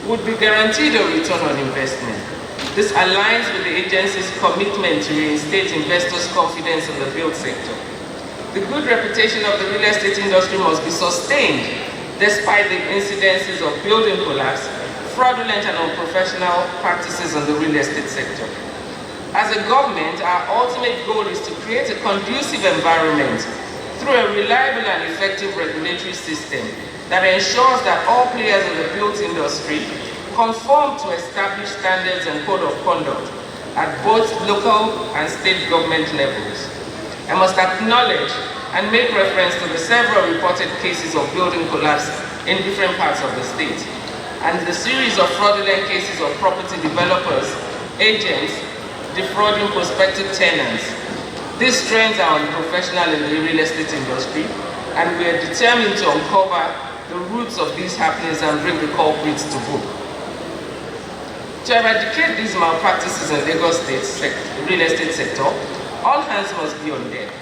would be guaranteed a return on investment. This aligns with the agency's commitment to reinstate investors' confidence in the build sector. The good reputation of the real estate industry must be sustained despite the incidences of building collapse, fraudulent and unprofessional practices in the real estate sector. As a government, our ultimate goal is to create a conducive environment through a reliable and effective regulatory system that ensures that all players in the built industry conform to established standards and code of conduct at both local and state government levels. I must acknowledge and make reference to the several reported cases of building collapse in different parts of the state, and the series of fraudulent cases of property developers, agents, defrauding prospective tenants. These trends are unprofessional in the real estate industry, and we are determined to uncover the roots of these happenings and bring the culprits to book. To eradicate these malpractices in Lagos State real estate sector, all hands must be on deck.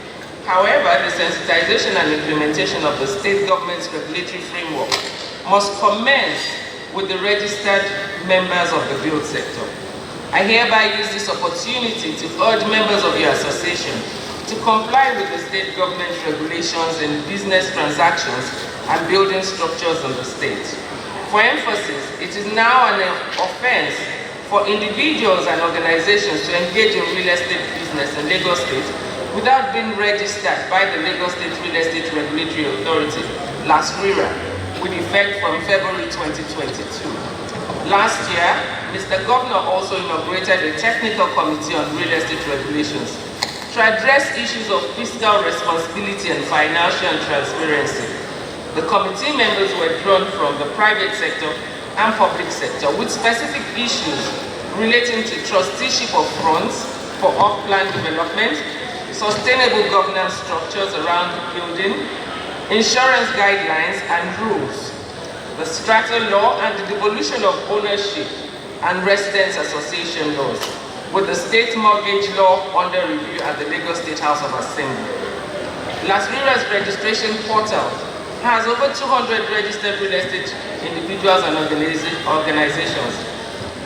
However, the sensitization and implementation of the state government's regulatory framework must commence with the registered members of the build sector. I hereby use this opportunity to urge members of your association to comply with the state government regulations in business transactions and building structures in the state. For emphasis, it is now an offense for individuals and organizations to engage in real estate business in Lagos State without being registered by the Lagos State Real Estate Regulatory Authority, LASRERA, with effect from February 2022. Last year, Mr. Governor also inaugurated a technical committee on real estate regulations to address issues of fiscal responsibility and financial transparency. The committee members were drawn from the private sector and public sector with specific issues relating to trusteeship of funds for off-plan development, sustainable governance structures around building, insurance guidelines and rules, the strata law and the devolution of ownership and residence association laws, with the state mortgage law under review at the Lagos State House of Assembly. LASRERA's registration portal has over 200 registered real estate individuals and organizations,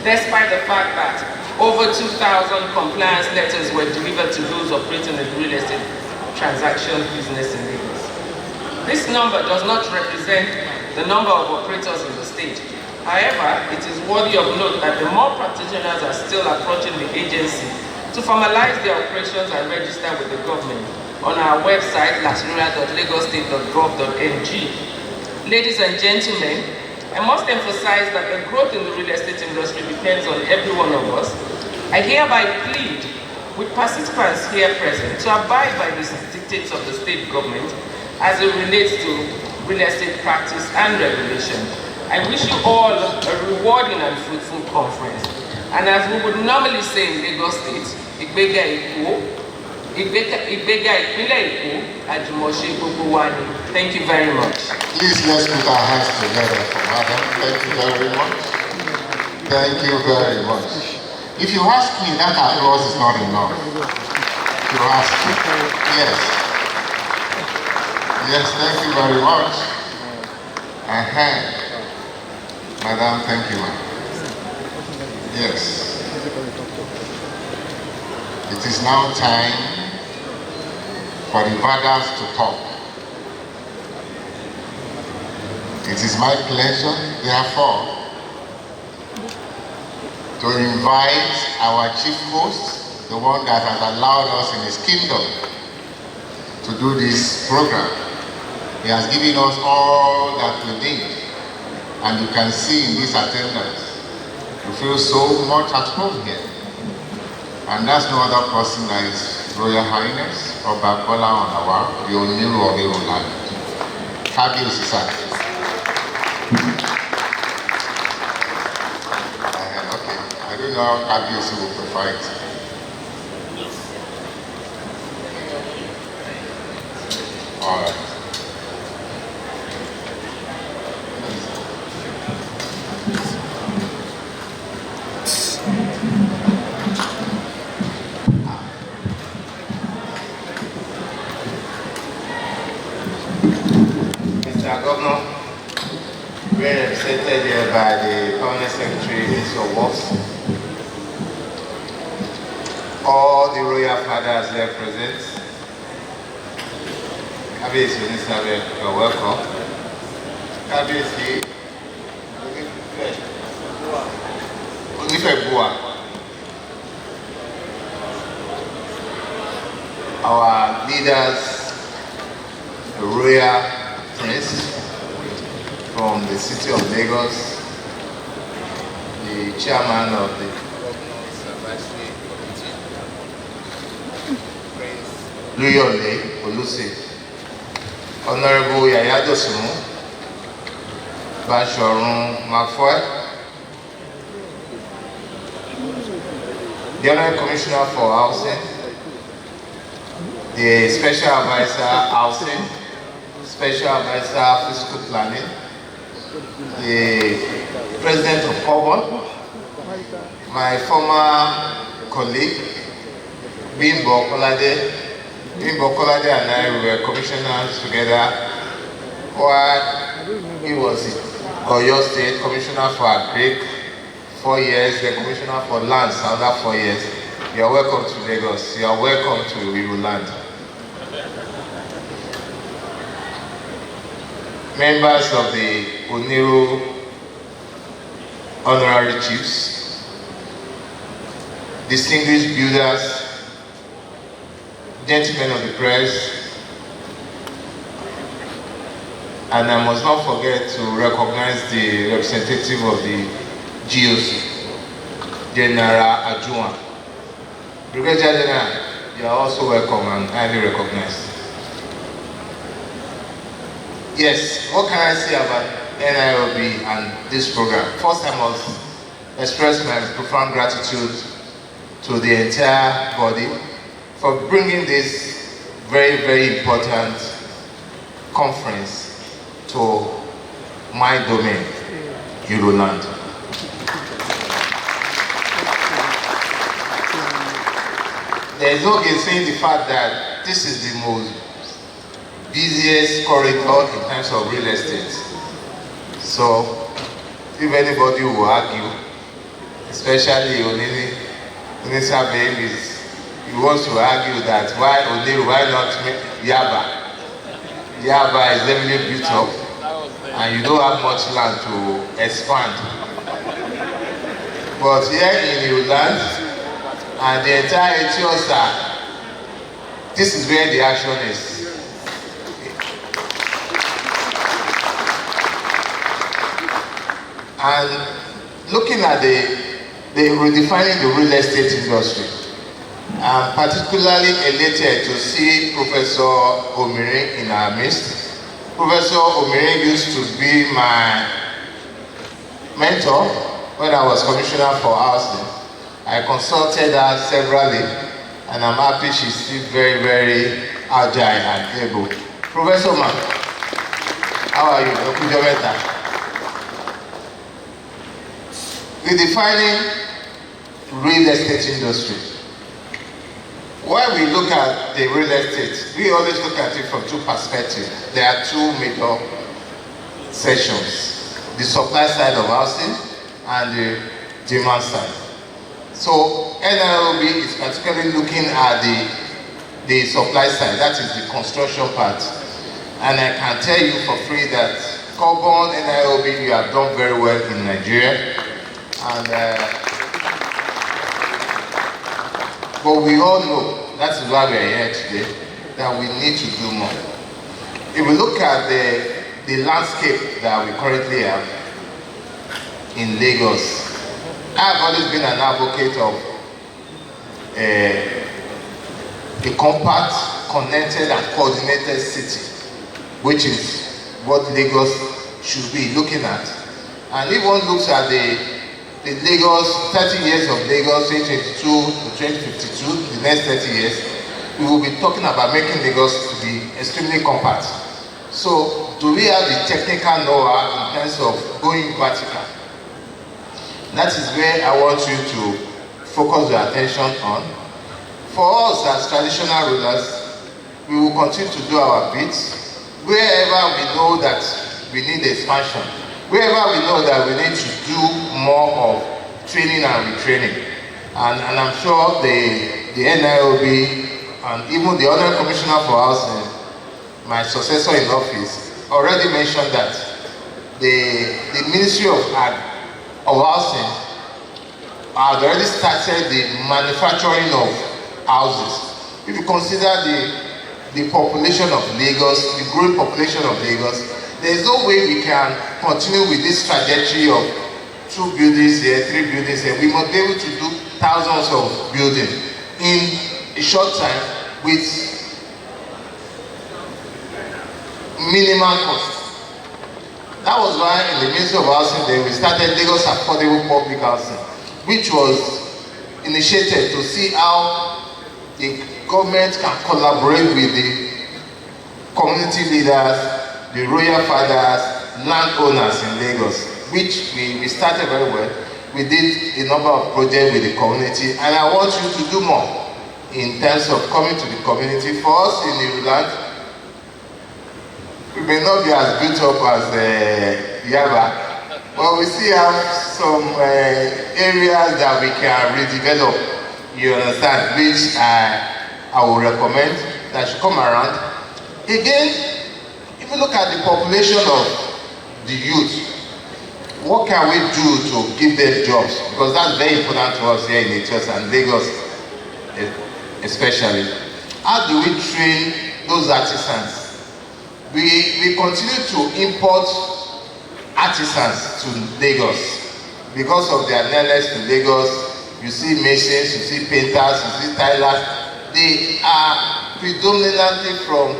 despite the fact that over 2,000 compliance letters were delivered to those operating in the real estate transaction business in Lagos. This number does not represent the number of operators in the state. However, it is worthy of note that the more practitioners are still approaching the agency to formalize their operations and register with the government on our website, lasrera.lagostate.gov.ng. Ladies and gentlemen, I must emphasize that the growth in the real estate industry depends on every one of us. I hereby plead with participants here present to abide by the dictates of the state government as it relates to real estate practice and regulation. I wish you all a rewarding and fruitful conference. And as we would normally say in Lagos State, Ìgbéga Èkó, Ìgbéga Ìpínlẹ̀ Èkó, àjùmọ̀ṣe gbogbo wa ni. Thank you very much. Please let's put our hands together for Madam. Thank you very much. Thank you very much. If you ask me, that applause is not enough. You ask me. Yes. Yes, thank you very much. Madam, thank you, ma'am. Yes. It is now time for the fathers to talk. It is my pleasure, therefore, to invite our chief host, the one that has allowed us in his kingdom to do this program. He has given us all that we need, and you can see in this attendance, you feel so much at home here. And that's no other person than His Royal Highness Oba Kola Onawa, the Oniru of Iruland. Kábíyèsí sir. Okay, I don't know how Kábíyèsí will prefer it. All right. represented here by the Permanent Secretary, Minister of Works, all the royal fathers here present. Kabiyesi Onisabẹ, you're welcome. Kabiyesi Onifebua, our leaders, the royal prince from the city of Lagos, the chairman of the Governor's Advisory Committee, Prince Luyole Olusi, Honorable Yaya Dosunmu, Bashorun Mafoy, the Honorable Commissioner for Housing, the Special Advisor Housing, Special Advisor Physical Planning, the President of Cobon, my former colleague, Bimbo Kolade. Bimbo Kolade and I were commissioners together while he was in Oyo State, Commissioner for Agric, 4 years, the Commissioner for Lands, another 4 years. You are welcome to Lagos. You are welcome to Iruland. Members of the Oniru Honorary Chiefs, distinguished builders, gentlemen of the press, and I must not forget to recognize the representative of the GOC, General Ajuwan. Brigadier General, you are also welcome and highly recognized. Yes, what can I say about NIOB and this program? First, I must express my profound gratitude to the entire body for bringing this very, very important conference to my domain, Iruland. There is no saying the fact that this is the most busiest corridor in terms of real estate. So, if anybody will argue, especially Onisabe, he wants to argue that why not Yaba? Yaba is heavily built up and you don't have much land to expand. But here in Iruland and the entire Etiosa, this is where the action is. And looking at the redefining the real estate industry, I'm particularly elated to see Professor Omire in our midst. Professor Omire used to be my mentor when I was Commissioner for Housing. I consulted her severally, and I'm happy she's still very, very agile and able. Professor Ma, how are you? Redefining real estate industry. When we look at the real estate, we always look at it from two perspectives. There are two major sections: the supply side of housing and the demand side. So NIOB is particularly looking at the supply side, that is the construction part. And I can tell you for free that Cobon NIOB, you have done very well in Nigeria. And but we all know, that is why we are here today, that we need to do more. If we look at the landscape that we currently have in Lagos, I've always been an advocate of a compact, connected and coordinated city, which is what Lagos should be looking at. And if one looks at the Lagos, 30 years of Lagos, 2022 to 2052, the next 30 years, we will be talking about making Lagos to be extremely compact. So, do we have the technical know-how in terms of going vertical? That is where I want you to focus your attention on. For us as traditional rulers, we will continue to do our bits. Wherever we know that we need expansion, wherever we know that we need to do more of training and retraining. And I'm sure the NIOB and even the other commissioner for housing, my successor in office, already mentioned that the Ministry of Housing had already started the manufacturing of houses. If you consider the population of Lagos, the growing population of Lagos, there is no way we can continue with this trajectory of 2 buildings here, 3 buildings here. We must be able to do thousands of buildings in a short time with minimal cost. That was why in the Ministry of Housing then we started Lagos Affordable Public Housing, which was initiated to see how the government can collaborate with the community leaders, the royal fathers, landowners in Lagos, which we started very well. We did a number of projects with the community, and I want you to do more in terms of coming to the community. For us in Iruland, we may not be as built up as Yaba, but we still have some areas that we can redevelop, you understand, which I will recommend that should come around. Again, if you look at the population of the youth, what can we do to give them jobs? Because that's very important to us here in Etios and Lagos especially. How do we train those artisans? We continue to import artisans to Lagos because of their nearness to Lagos. You see masons, you see painters, you see tilers. They are predominantly from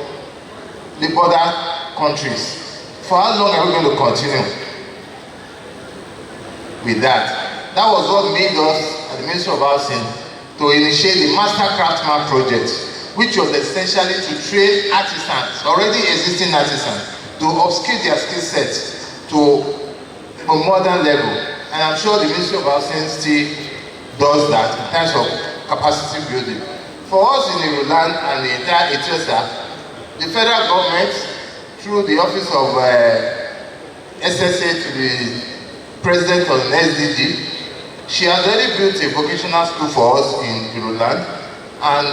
the border countries. For how long are we going to continue with that? That was what made us at the Ministry of Housing to initiate the Master Craftsman project, which was essentially to train artisans, already existing artisans, to upskill their skill sets to a modern level. And I'm sure the Ministry of Housing still does that in terms of capacity building. For us in Iruland and the entire Etiosa, the federal government, through the office of SSA to the president of the SDG, she has already built a vocational school for us in Iruland, and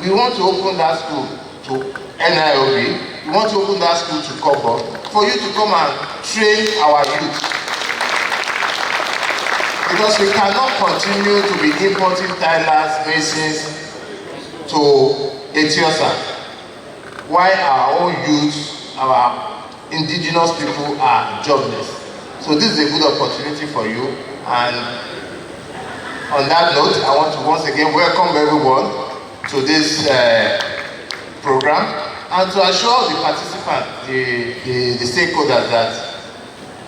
we want to open that school to NIOB, we want to open that school to Kobo, for you to come and train our youth. Because we cannot continue to be importing tilers, masons to Etiosa, while our own youth, our indigenous people are jobless. So this is a good opportunity for you. And on that note, I want to once again welcome everyone to this program, and to assure the participants, the stakeholders, that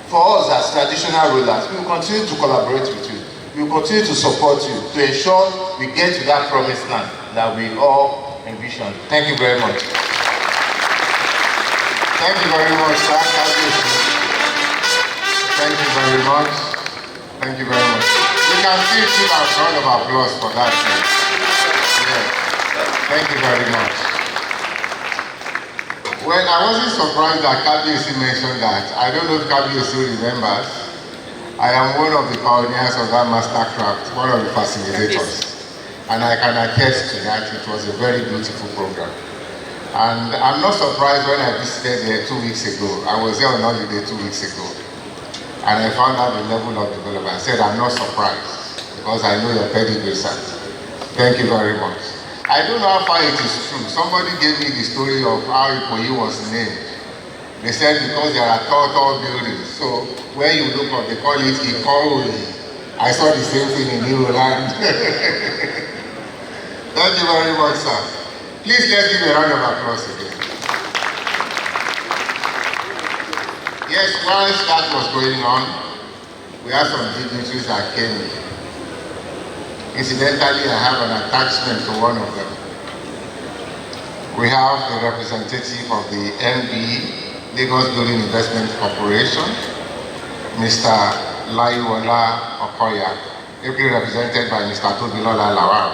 for us as traditional rulers, we will continue to collaborate with you. We will continue to support you to ensure we get to that promised land that we all envision. Thank you very much. Thank you very much, sir. Thank you very much. Thank you very much. You can still give a round of applause for that. Yes. Thank you very much. Well, I wasn't surprised that Kabiyesi mentioned that. I don't know if Kabiyesi remembers. I am one of the pioneers of that mastercraft, one of the facilitators. And I can attest to that. It was a very beautiful program. And I'm not surprised when I visited there 2 weeks ago. I was there on holiday 2 weeks ago. And I found out the level of development. I said, I'm not surprised because I know your pedigree, sir. Thank you very much. I don't know how far it is true. Somebody gave me the story of how Ikoyi was named. They said because there are tall buildings. So when you look up, they call it Ikoyi. I saw the same thing in Iruland. Thank you very much, sir. Please let's give a round of applause again. Yes, whilst that was going on, we had some dignitaries that came in. Incidentally, I have an attachment to one of them. We have the representative of the NB, Lagos Building Investment Corporation, Mr. Laiwola Okoya, ably represented by Mr. Tobilola Lawal.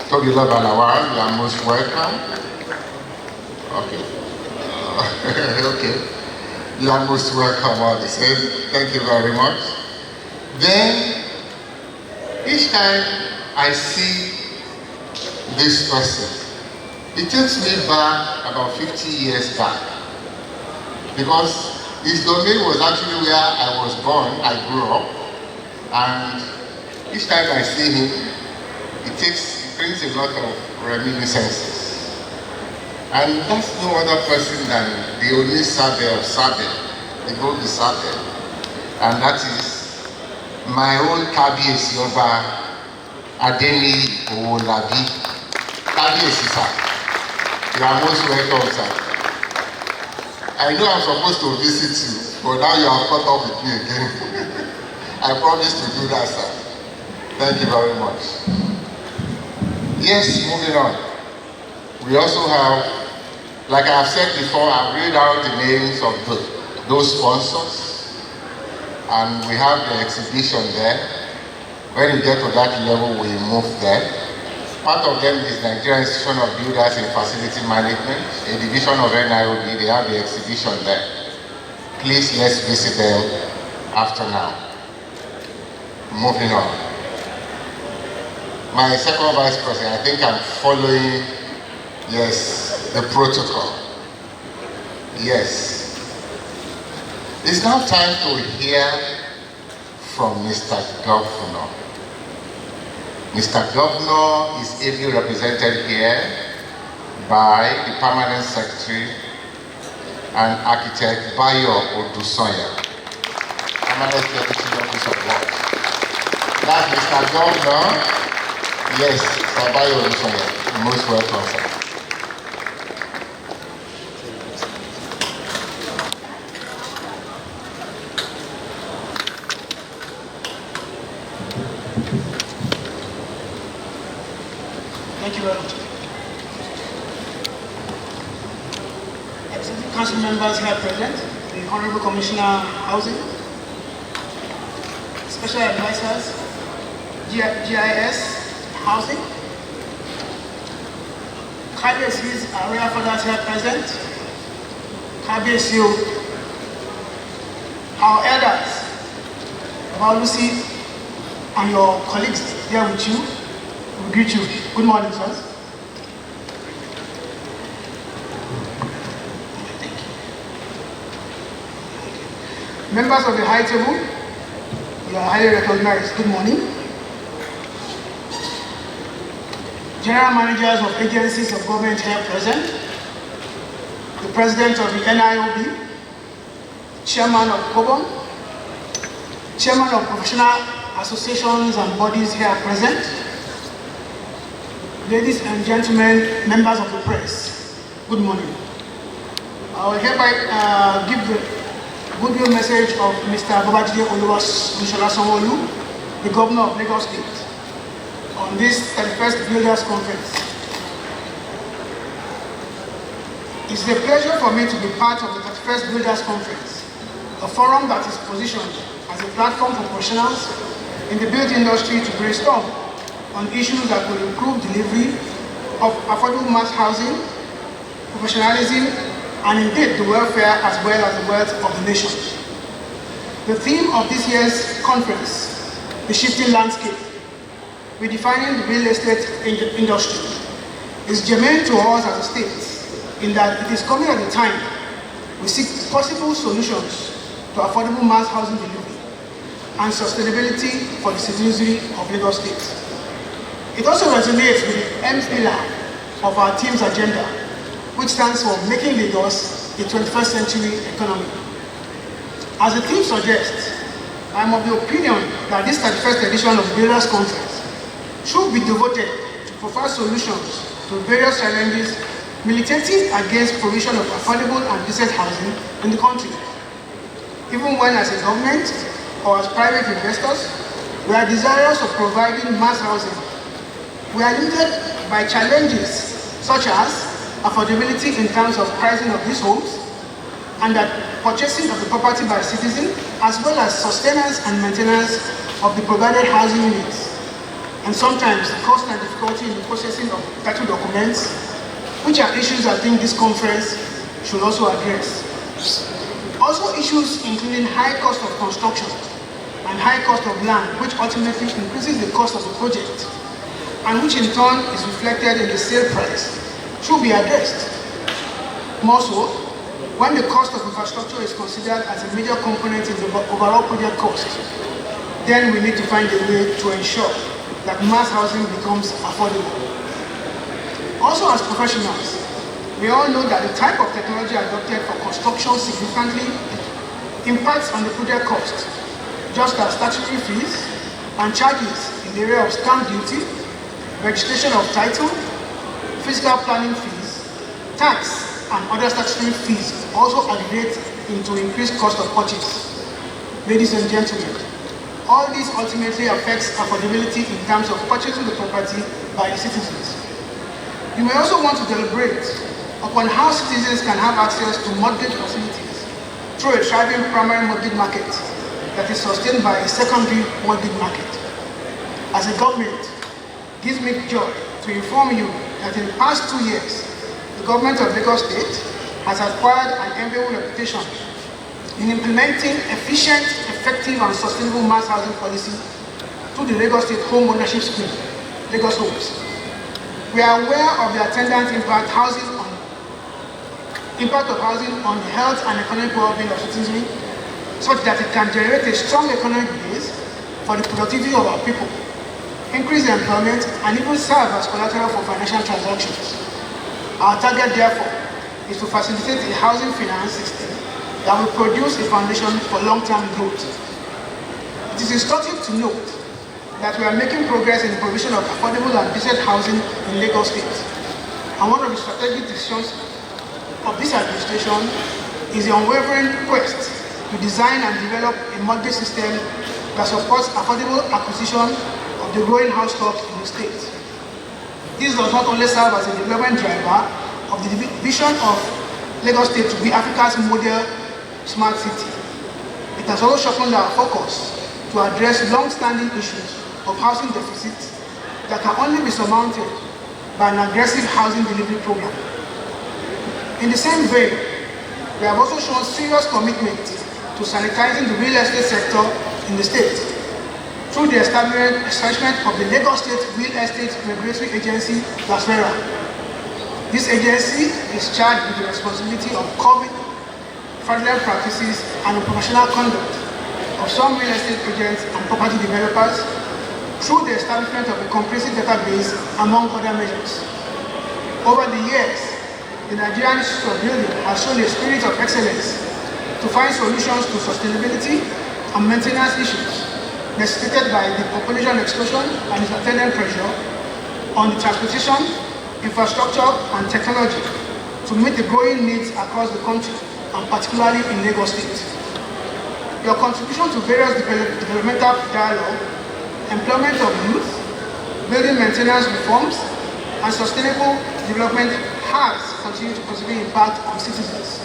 Tobilola Lawal, you are most welcome. Okay. Okay. You are most welcome all the same. Thank you very much. Then, each time I see this person, it takes me back about 50 years back. Because his domain was actually where I was born, I grew up. And each time I see him, it brings a lot of reminiscences. And that's no other person than the only Sabe of Sabe, the Gold Sabe. And that is my own Kabiyesi Oba Adeniyi Owolabi. Kabiyesi, sir. You are most welcome, sir. I know I'm supposed to visit you, but now you have caught up with me again. I promise to do that, sir. Thank you very much. Yes, moving on. We also have, like I have said before, I've read out the names of those sponsors, and we have the exhibition there. When you get to that level, we move there. Part of them is Nigerian Institution of Builders in Facility Management, a division of NIOB. They have the exhibition there. Please, let's visit them after now. Moving on. My second vice president, I think I'm following, yes, the protocol. Yes. It's now time to hear from Mr. Governor. Mr. Governor is ably represented here by the Permanent Secretary and Architect Bayo Odusanya, Permanent Deputy Office of Works. That's Mr. Governor. Yes, Sir Bayo Odusanya. You're most welcome, sir. Thank you very much. Executive Council members here present, the Honorable Commissioner Housing, Special Advisors, GIS, Housing, Kabiyesi's area fathers here present, Kabiyesi, our elders, About Lucy, and your colleagues here with you. We greet you. Good morning, sirs. Members of the high table, you are highly recognized. Good morning. General managers of agencies of government here present, the president of the NIOB, chairman of COBON, chairman of professional associations and bodies here present, ladies and gentlemen, members of the press, good morning. I will hereby give the goodwill message of Mr. Babajide Oluwasegun Sanwo-Olu, the Governor of Lagos State, on this 31st Builders Conference. It's a pleasure for me to be part of the 31st Builders Conference, a forum that is positioned as a platform for professionals in the building industry to brainstorm on issues that will improve delivery of affordable mass housing, professionalism, and indeed the welfare as well as the wealth of the nation. The theme of this year's conference, the shifting landscape, redefining the real estate industry, is germane to us as a state in that it is coming at a time we seek possible solutions to affordable mass housing delivery and sustainability for the citizenry of Lagos State. It also resonates with the M pillar of our team's agenda, which stands for making Lagos a 21st century economy. As the theme suggests, I am of the opinion that this 31st edition of the Builders Conference should be devoted to provide solutions to various challenges militating against provision of affordable and decent housing in the country. Even when as a government or as private investors, we are desirous of providing mass housing. We are limited by challenges such as affordability in terms of pricing of these homes, and that purchasing of the property by citizens, as well as sustenance and maintenance of the provided housing units, and sometimes the cost and difficulty in the processing of title documents, which are issues I think this conference should also address. Also issues including high cost of construction and high cost of land, which ultimately increases the cost of the project, and which in turn is reflected in the sale price, should be addressed. More so, when the cost of infrastructure is considered as a major component in the overall project cost, then we need to find a way to ensure that mass housing becomes affordable. Also, as professionals, we all know that the type of technology adopted for construction significantly impacts on the project cost, just as statutory fees and charges in the area of stamp duty, registration of title, physical planning fees, tax, and other statutory fees also aggregate into increased cost of purchase. Ladies and gentlemen, all this ultimately affects affordability in terms of purchasing the property by the citizens. You may also want to deliberate upon how citizens can have access to mortgage facilities through a thriving primary mortgage market that is sustained by a secondary mortgage market. As a government, it gives me joy to inform you that in the past 2 years, the government of Lagos State has acquired an enviable reputation in implementing efficient, effective, and sustainable mass housing policy through the Lagos State Home Ownership Scheme, Lagos Homes. We are aware of the attendant impact of housing on the health and economic well-being of citizens, such that it can generate a strong economic base for the productivity of our people, increase employment, and even serve as collateral for financial transactions. Our target, therefore, is to facilitate a housing finance system that will produce a foundation for long-term growth. It is instructive to note that we are making progress in the provision of affordable and decent housing in Lagos State. And one of the strategic decisions of this administration is the unwavering quest to design and develop a mortgage system that supports affordable acquisition of the growing house stock in the state. This does not only serve as a development driver of the vision of Lagos State to be Africa's model smart city. It has also sharpened our focus to address long-standing issues of housing deficits that can only be surmounted by an aggressive housing delivery program. In the same vein, we have also shown serious commitment to sanitizing the real estate sector in the state through the establishment of the Lagos State Real Estate Regulatory Agency, LASRERA. This agency is charged with the responsibility of curbing fraudulent practices and unprofessional conduct of some real estate agents and property developers through the establishment of a comprehensive database, among other measures. Over the years, the Nigerian Institute of Building has shown a spirit of excellence to find solutions to sustainability and maintenance issues necessitated by the population explosion and its attendant pressure on the transportation, infrastructure, and technology to meet the growing needs across the country, and particularly in Lagos State. Your contribution to various developmental dialogue, employment of youth, building maintenance reforms, and sustainable development has continued to positively impact on citizens.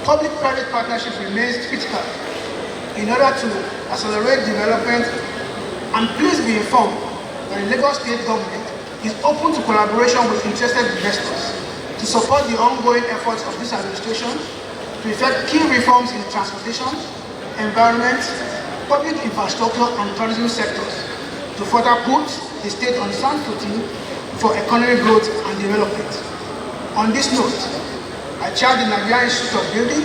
Public-private partnership remains critical in order to accelerate development, and please be informed that the Lagos State government is open to collaboration with interested investors to support the ongoing efforts of this administration to effect key reforms in transportation, environment, public infrastructure, and tourism sectors to further put the state on sound footing for economic growth and development. On this note, I charge the Nigerian Institute of Building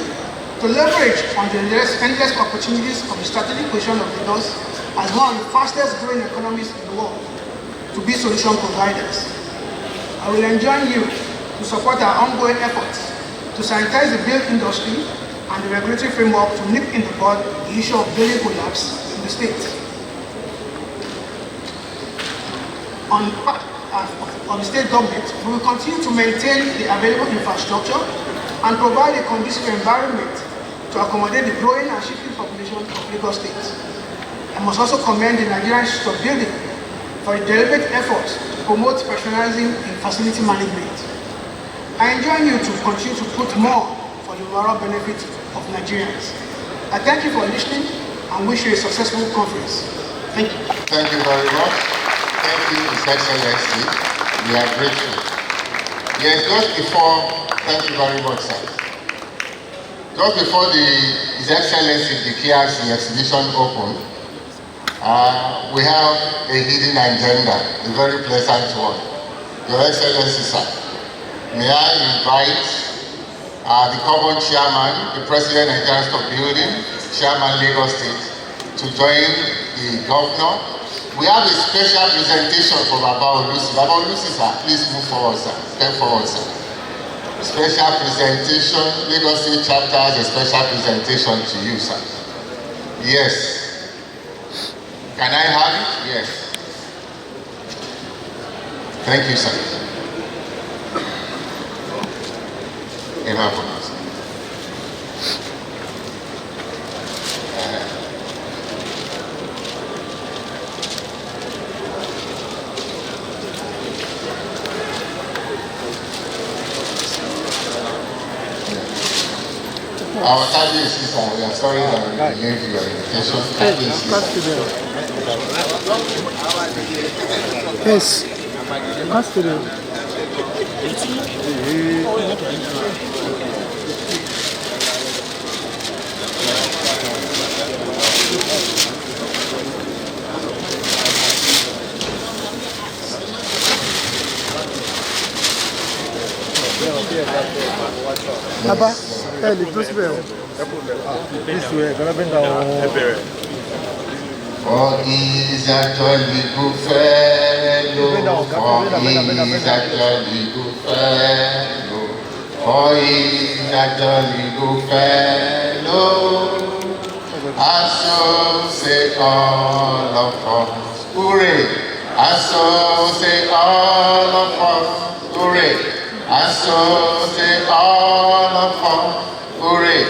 to leverage on the endless opportunities of the strategic position of Lagos as one of the fastest growing economies in the world to be solution providers. I will enjoin you to support our ongoing efforts to sanitize the build industry and the regulatory framework to nip in the bud the issue of building collapse in the state. On part of the state government, we will continue to maintain the available infrastructure and provide a conducive environment to accommodate the growing and shifting population of Lagos State. I must also commend the Nigerian Institute of Building for the deliberate efforts to promote professionalism in facility management. I enjoin you to continue to put more for the overall benefit of Nigerians. I thank you for listening and wish you a successful conference. Thank you. Thank you very much. Thank you, His Excellency. We are grateful. Yes, just before, thank you very much, sir. Just before His Excellency declares the exhibition open, we have a hidden agenda, a very pleasant one. Your Excellency, sir, may I invite the common chairman, the President of Nigerian Stock Building, Chairman Lagos State, to join the governor. We have a special presentation from Baba Olusi. Baba Olusi, sir, please move forward, sir. Step forward, sir. Special presentation, Lagos State chapter has a special presentation to you, sir. Yes. Can I have it? Yes. Thank you, sir. Emma Bonus. Our target is, we are sorry that we delayed your invitation. Yes. Custody. Abba, ele trouxe bem. Isso é, agora vem dar For is a jolly good fellow, for is a jolly good fellow, for is a jolly good fellow, and so say all of us, hooray, and so say all of us, hooray, and so say all of us, hooray,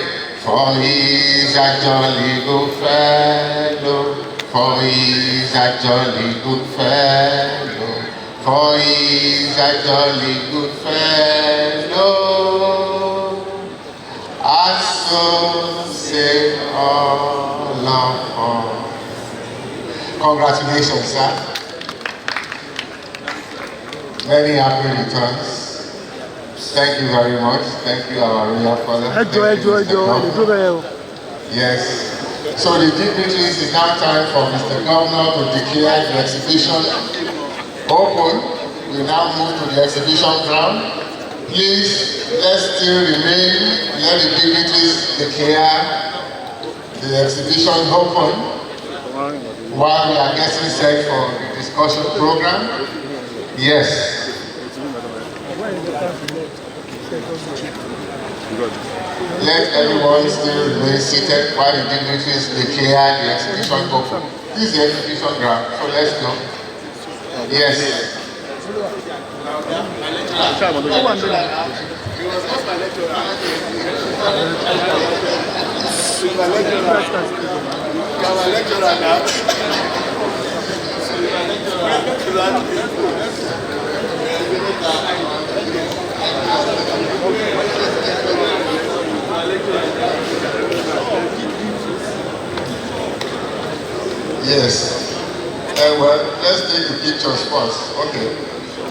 for he is a jolly good fellow. For he is a jolly good fellow, for he is a jolly good fellow, and so say all of us. Congratulations, sir. Many happy returns. Thank you very much. Thank you, our royal father. Yes. So the dignitaries, it's now time for Mr. Governor to declare the exhibition open. We now move to the exhibition ground. Please, let's still remain, let the dignitaries declare the exhibition open while we are getting set for the discussion program. Yes. Let everyone still remain seated while the dignitaries declare the exhibition open. This is the exhibition ground, so let's go. Yes. Yes. Well, let's take the pictures first. Okay.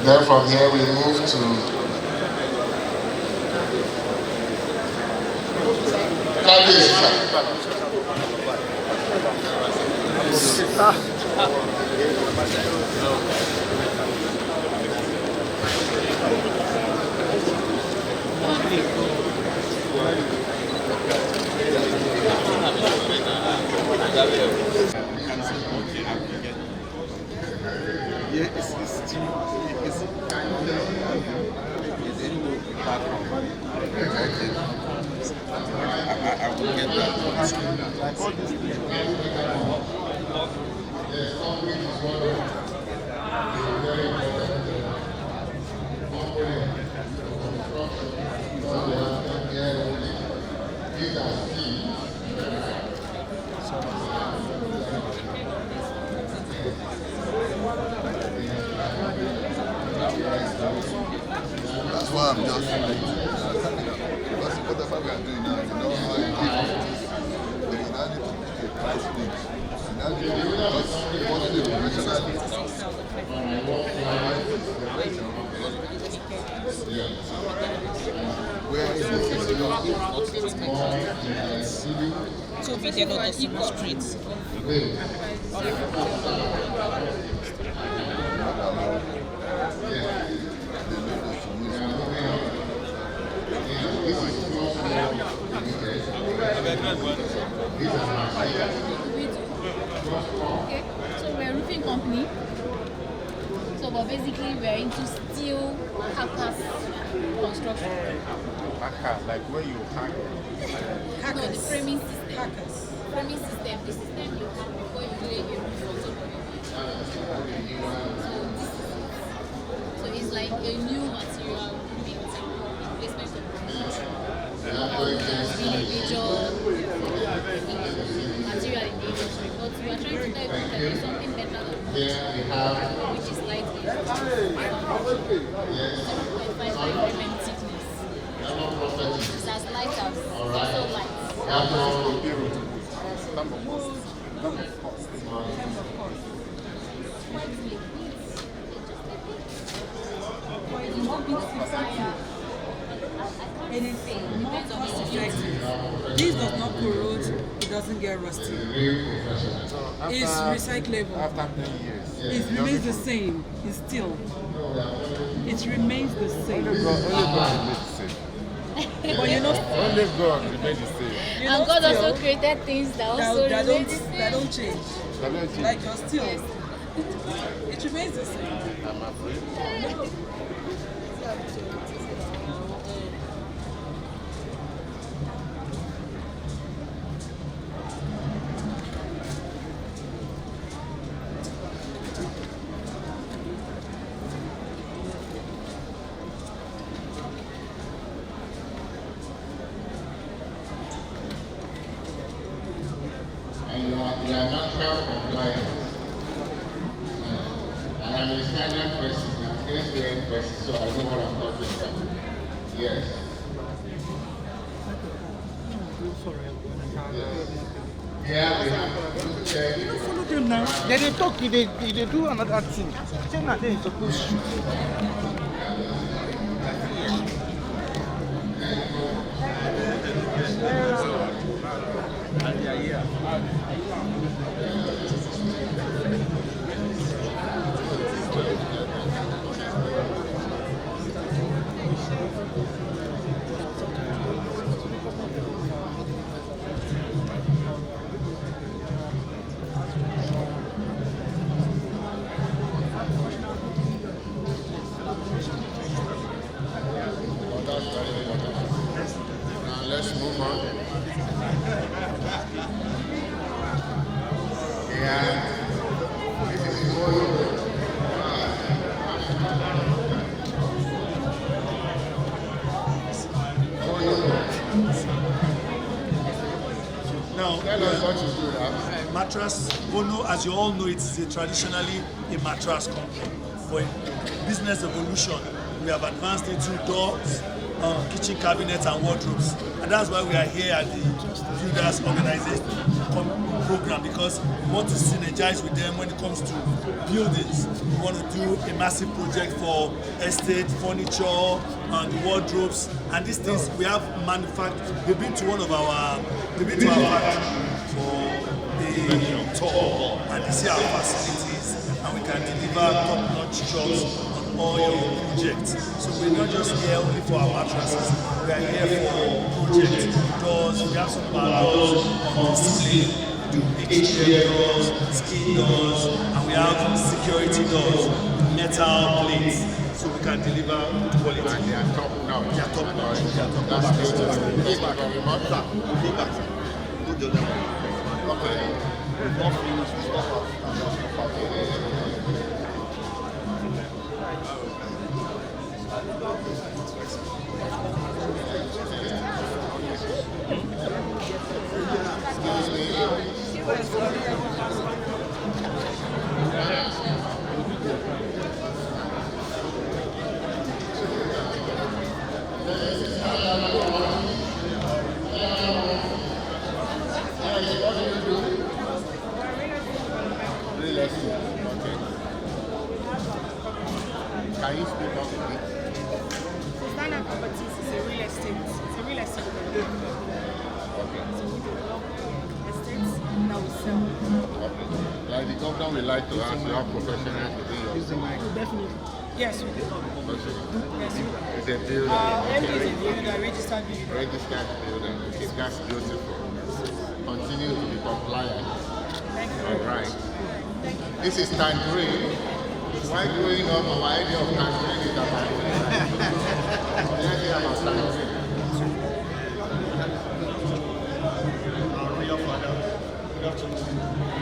Then from here we move to I will get that. That's why I'm just because whatever we are doing now, you know how it is. But you now need to pick a price range. You now need to because what the professional where is the to be the lot of streets. Okay, so we're a roofing company. So, but basically, we're into steel carcass construction. Like where you hang. No, the framing system. Framing system, the system you have before you lay a roof on top of it. So it's like a new material built in replacement of wood. There's been a major material in the industry, but we are trying to tell you that there's something better than wood, which is lightweight. 0.5 mm thickness. It's as light as also light. Anything. This does not corrode, it doesn't get rusty. It's recyclable. After 10 years. It remains the same. It's still. It remains the same. Only God remains the same. But you know, only God remains the same. And God also created things that also remain the same. That don't change. That don't change. Like you're still. Yes. It remains the same. I'm afraid. And you are natural compliant. And I'm a standard person, I'm against the end person, so I know what I'm talking about. Yes. Yeah, we have to check. You don't follow them now. They talk, they do another thing. Say now they supposed to shoot. Now let's move on. Yeah. This is photo. Now, Tell us what you do now. mattress, Bono, as you all know, it is traditionally a mattress company. For business evolution, we have advanced into doors, kitchen cabinets and wardrobes. And that's why we are here at the Builders Organization program, because we want to synergize with them when it comes to buildings. We want to do a massive project for estate, furniture, and wardrobes. And these things we have manufactured. They've been to our factory for a tour, and they see our facilities, and we can deliver top-notch jobs on all your projects. So we're not just here only for our mattresses, we are here for projects, doors, we have some of our doors on display, we do HDF doors, skin doors, and we have security doors, metal plates, so we can deliver quality. And they are top now. They are top-notch. That's beautiful. Thank you very much. Go the other way. Okay. We've not finished this stuff. Real estate. Okay. Can you speak up a bit? Standard Properties is a real estate. It's a real estate. So we develop estates that we sell. Okay. Like the governor would like to ask you how professionals within your Definitely. Yes, we do. Yes, we do. Is a builder. MD is a builder, registered builder. Registered builder. Okay, that's beautiful. Continue to be compliant. Thank you. All right. This is tangerine. Why growing up, our idea of tangerine is about tangerine. Our royal father, good afternoon.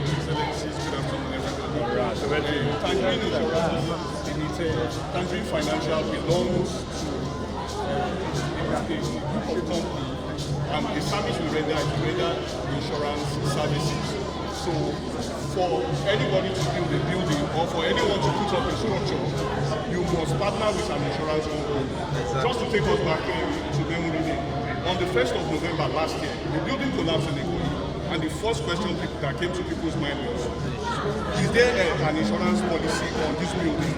Excellencies, good afternoon, everybody. All right. So tangerine insurance limited, tangerine financial belongs to a company, and the service we render is render insurance services. So for anybody to build a building or for anyone to put up a structure, you must partner with an insurance company. Exactly. Just to take us back to memory lane, on the 1st of November last year, the building collapsed in Ikoyi, and the first question that came to people's mind was, is there an insurance policy on this building?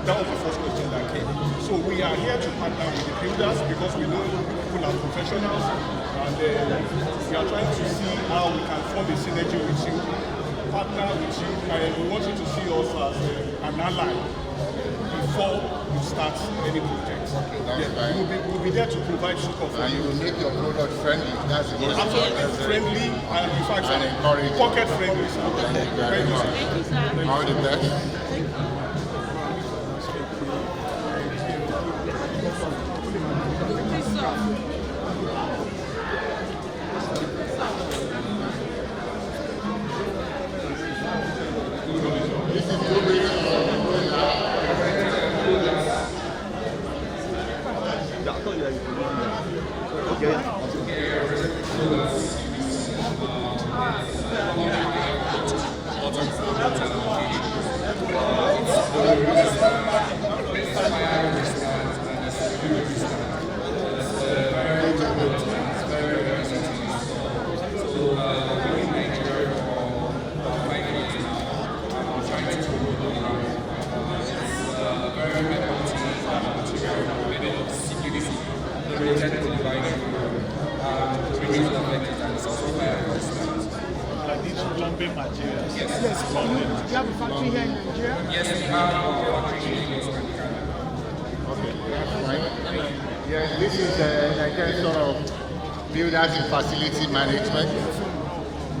That was the first question that came. So we are here to partner with the builders because we know people are professionals, and we are trying to see how we can form a synergy with you, partner with you, and we want you to see us as an ally before you start any project. Okay, we'll be there to provide support for and you. You will make your product friendly. That's the most Absolutely friendly, and in fact, encouraging. pocket friendly. Thank you very much. Thank you, sir. All the best. Plumbing materials. Yes. Do you have a factory here in Nigeria? Yes, we have a factory in Lagos. Okay, that's right. Yeah, this is Nigerian sort of builders in facility management.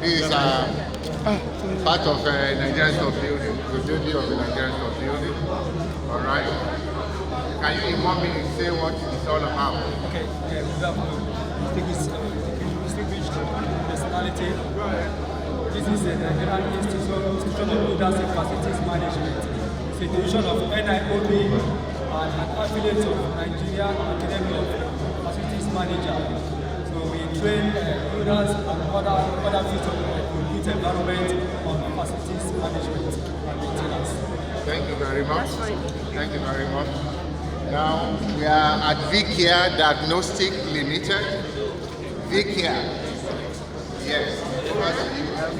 This is part of Nigerian store building, the building of the Nigerian store building. All right. Can you in 1 minute say what it's all about? Okay, good afternoon. Distinguished personality. This is a Nigerian institution of builders and facilities management. It's a division of NIOB and an affiliate of Nigerian Academy of Facilities Managers. So we train builders and other fields of built environment on facilities management and maintenance. Thank you very much. Thank you very much. Now we are at VCare Diagnostic Limited. VCare. Yes. What do you have?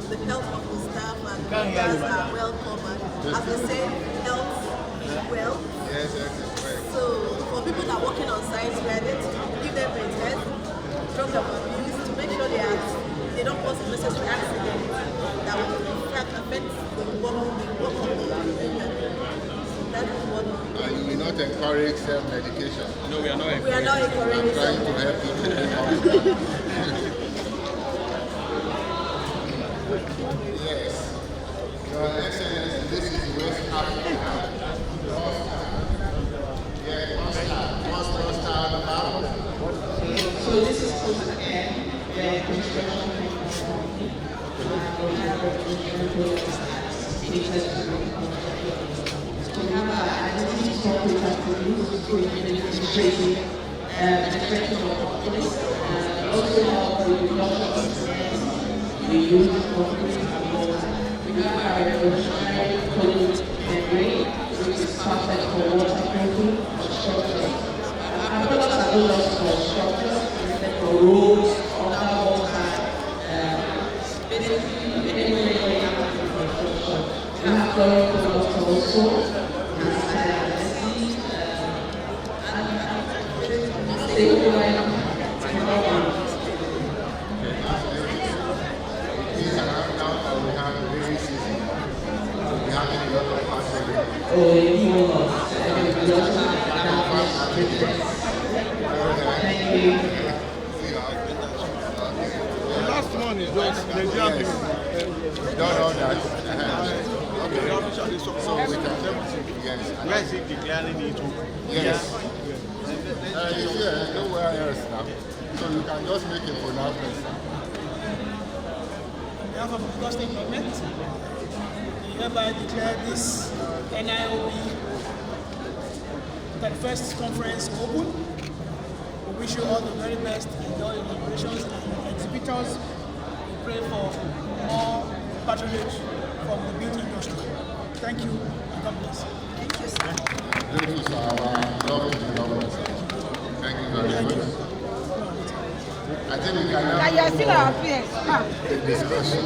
The health of the staff and the workers are well covered. As they say, health is wealth. Yes, that is correct. So for people that are working on site, we are there to give them a test, drug of abuse, to make sure they don't cause unnecessary accidents that will in fact affect the work of the area. That is what You will not encourage self-medication. No, we are not encouraging. we are not encouraging. I'm trying to help you. Yes. Your Excellency, this is West Africa. Yeah, what's the about? So this is Coastal Air, the construction company. We have so we have identity corporate activities, administrating of companies, also help with reduction of stress, we use companies and more. We have our revolutionary code membrane, which is perfect for waterproofing structures. Our products are not just for structures, but for roads, underwater, basically anywhere where you have construction. We have flooring products also, These are now that we have rainy season. We have a lot of factory. The last one is just Nigerian people. We don't know that. Okay. So we can yes. Where is it declaring it? Yes. It's here, nowhere else now. So you can just make a pronouncement. On behalf of the Lagos State government, we hereby declare this NIOB 31st conference open. We wish you all the very best in all your operations and exhibitors. We pray for more patronage from the beauty industry. Thank you and God bless. Thank you, sir. Thank you, sir. Love to the government. Thank you very much. I think we can now you're still our peers. the discussion.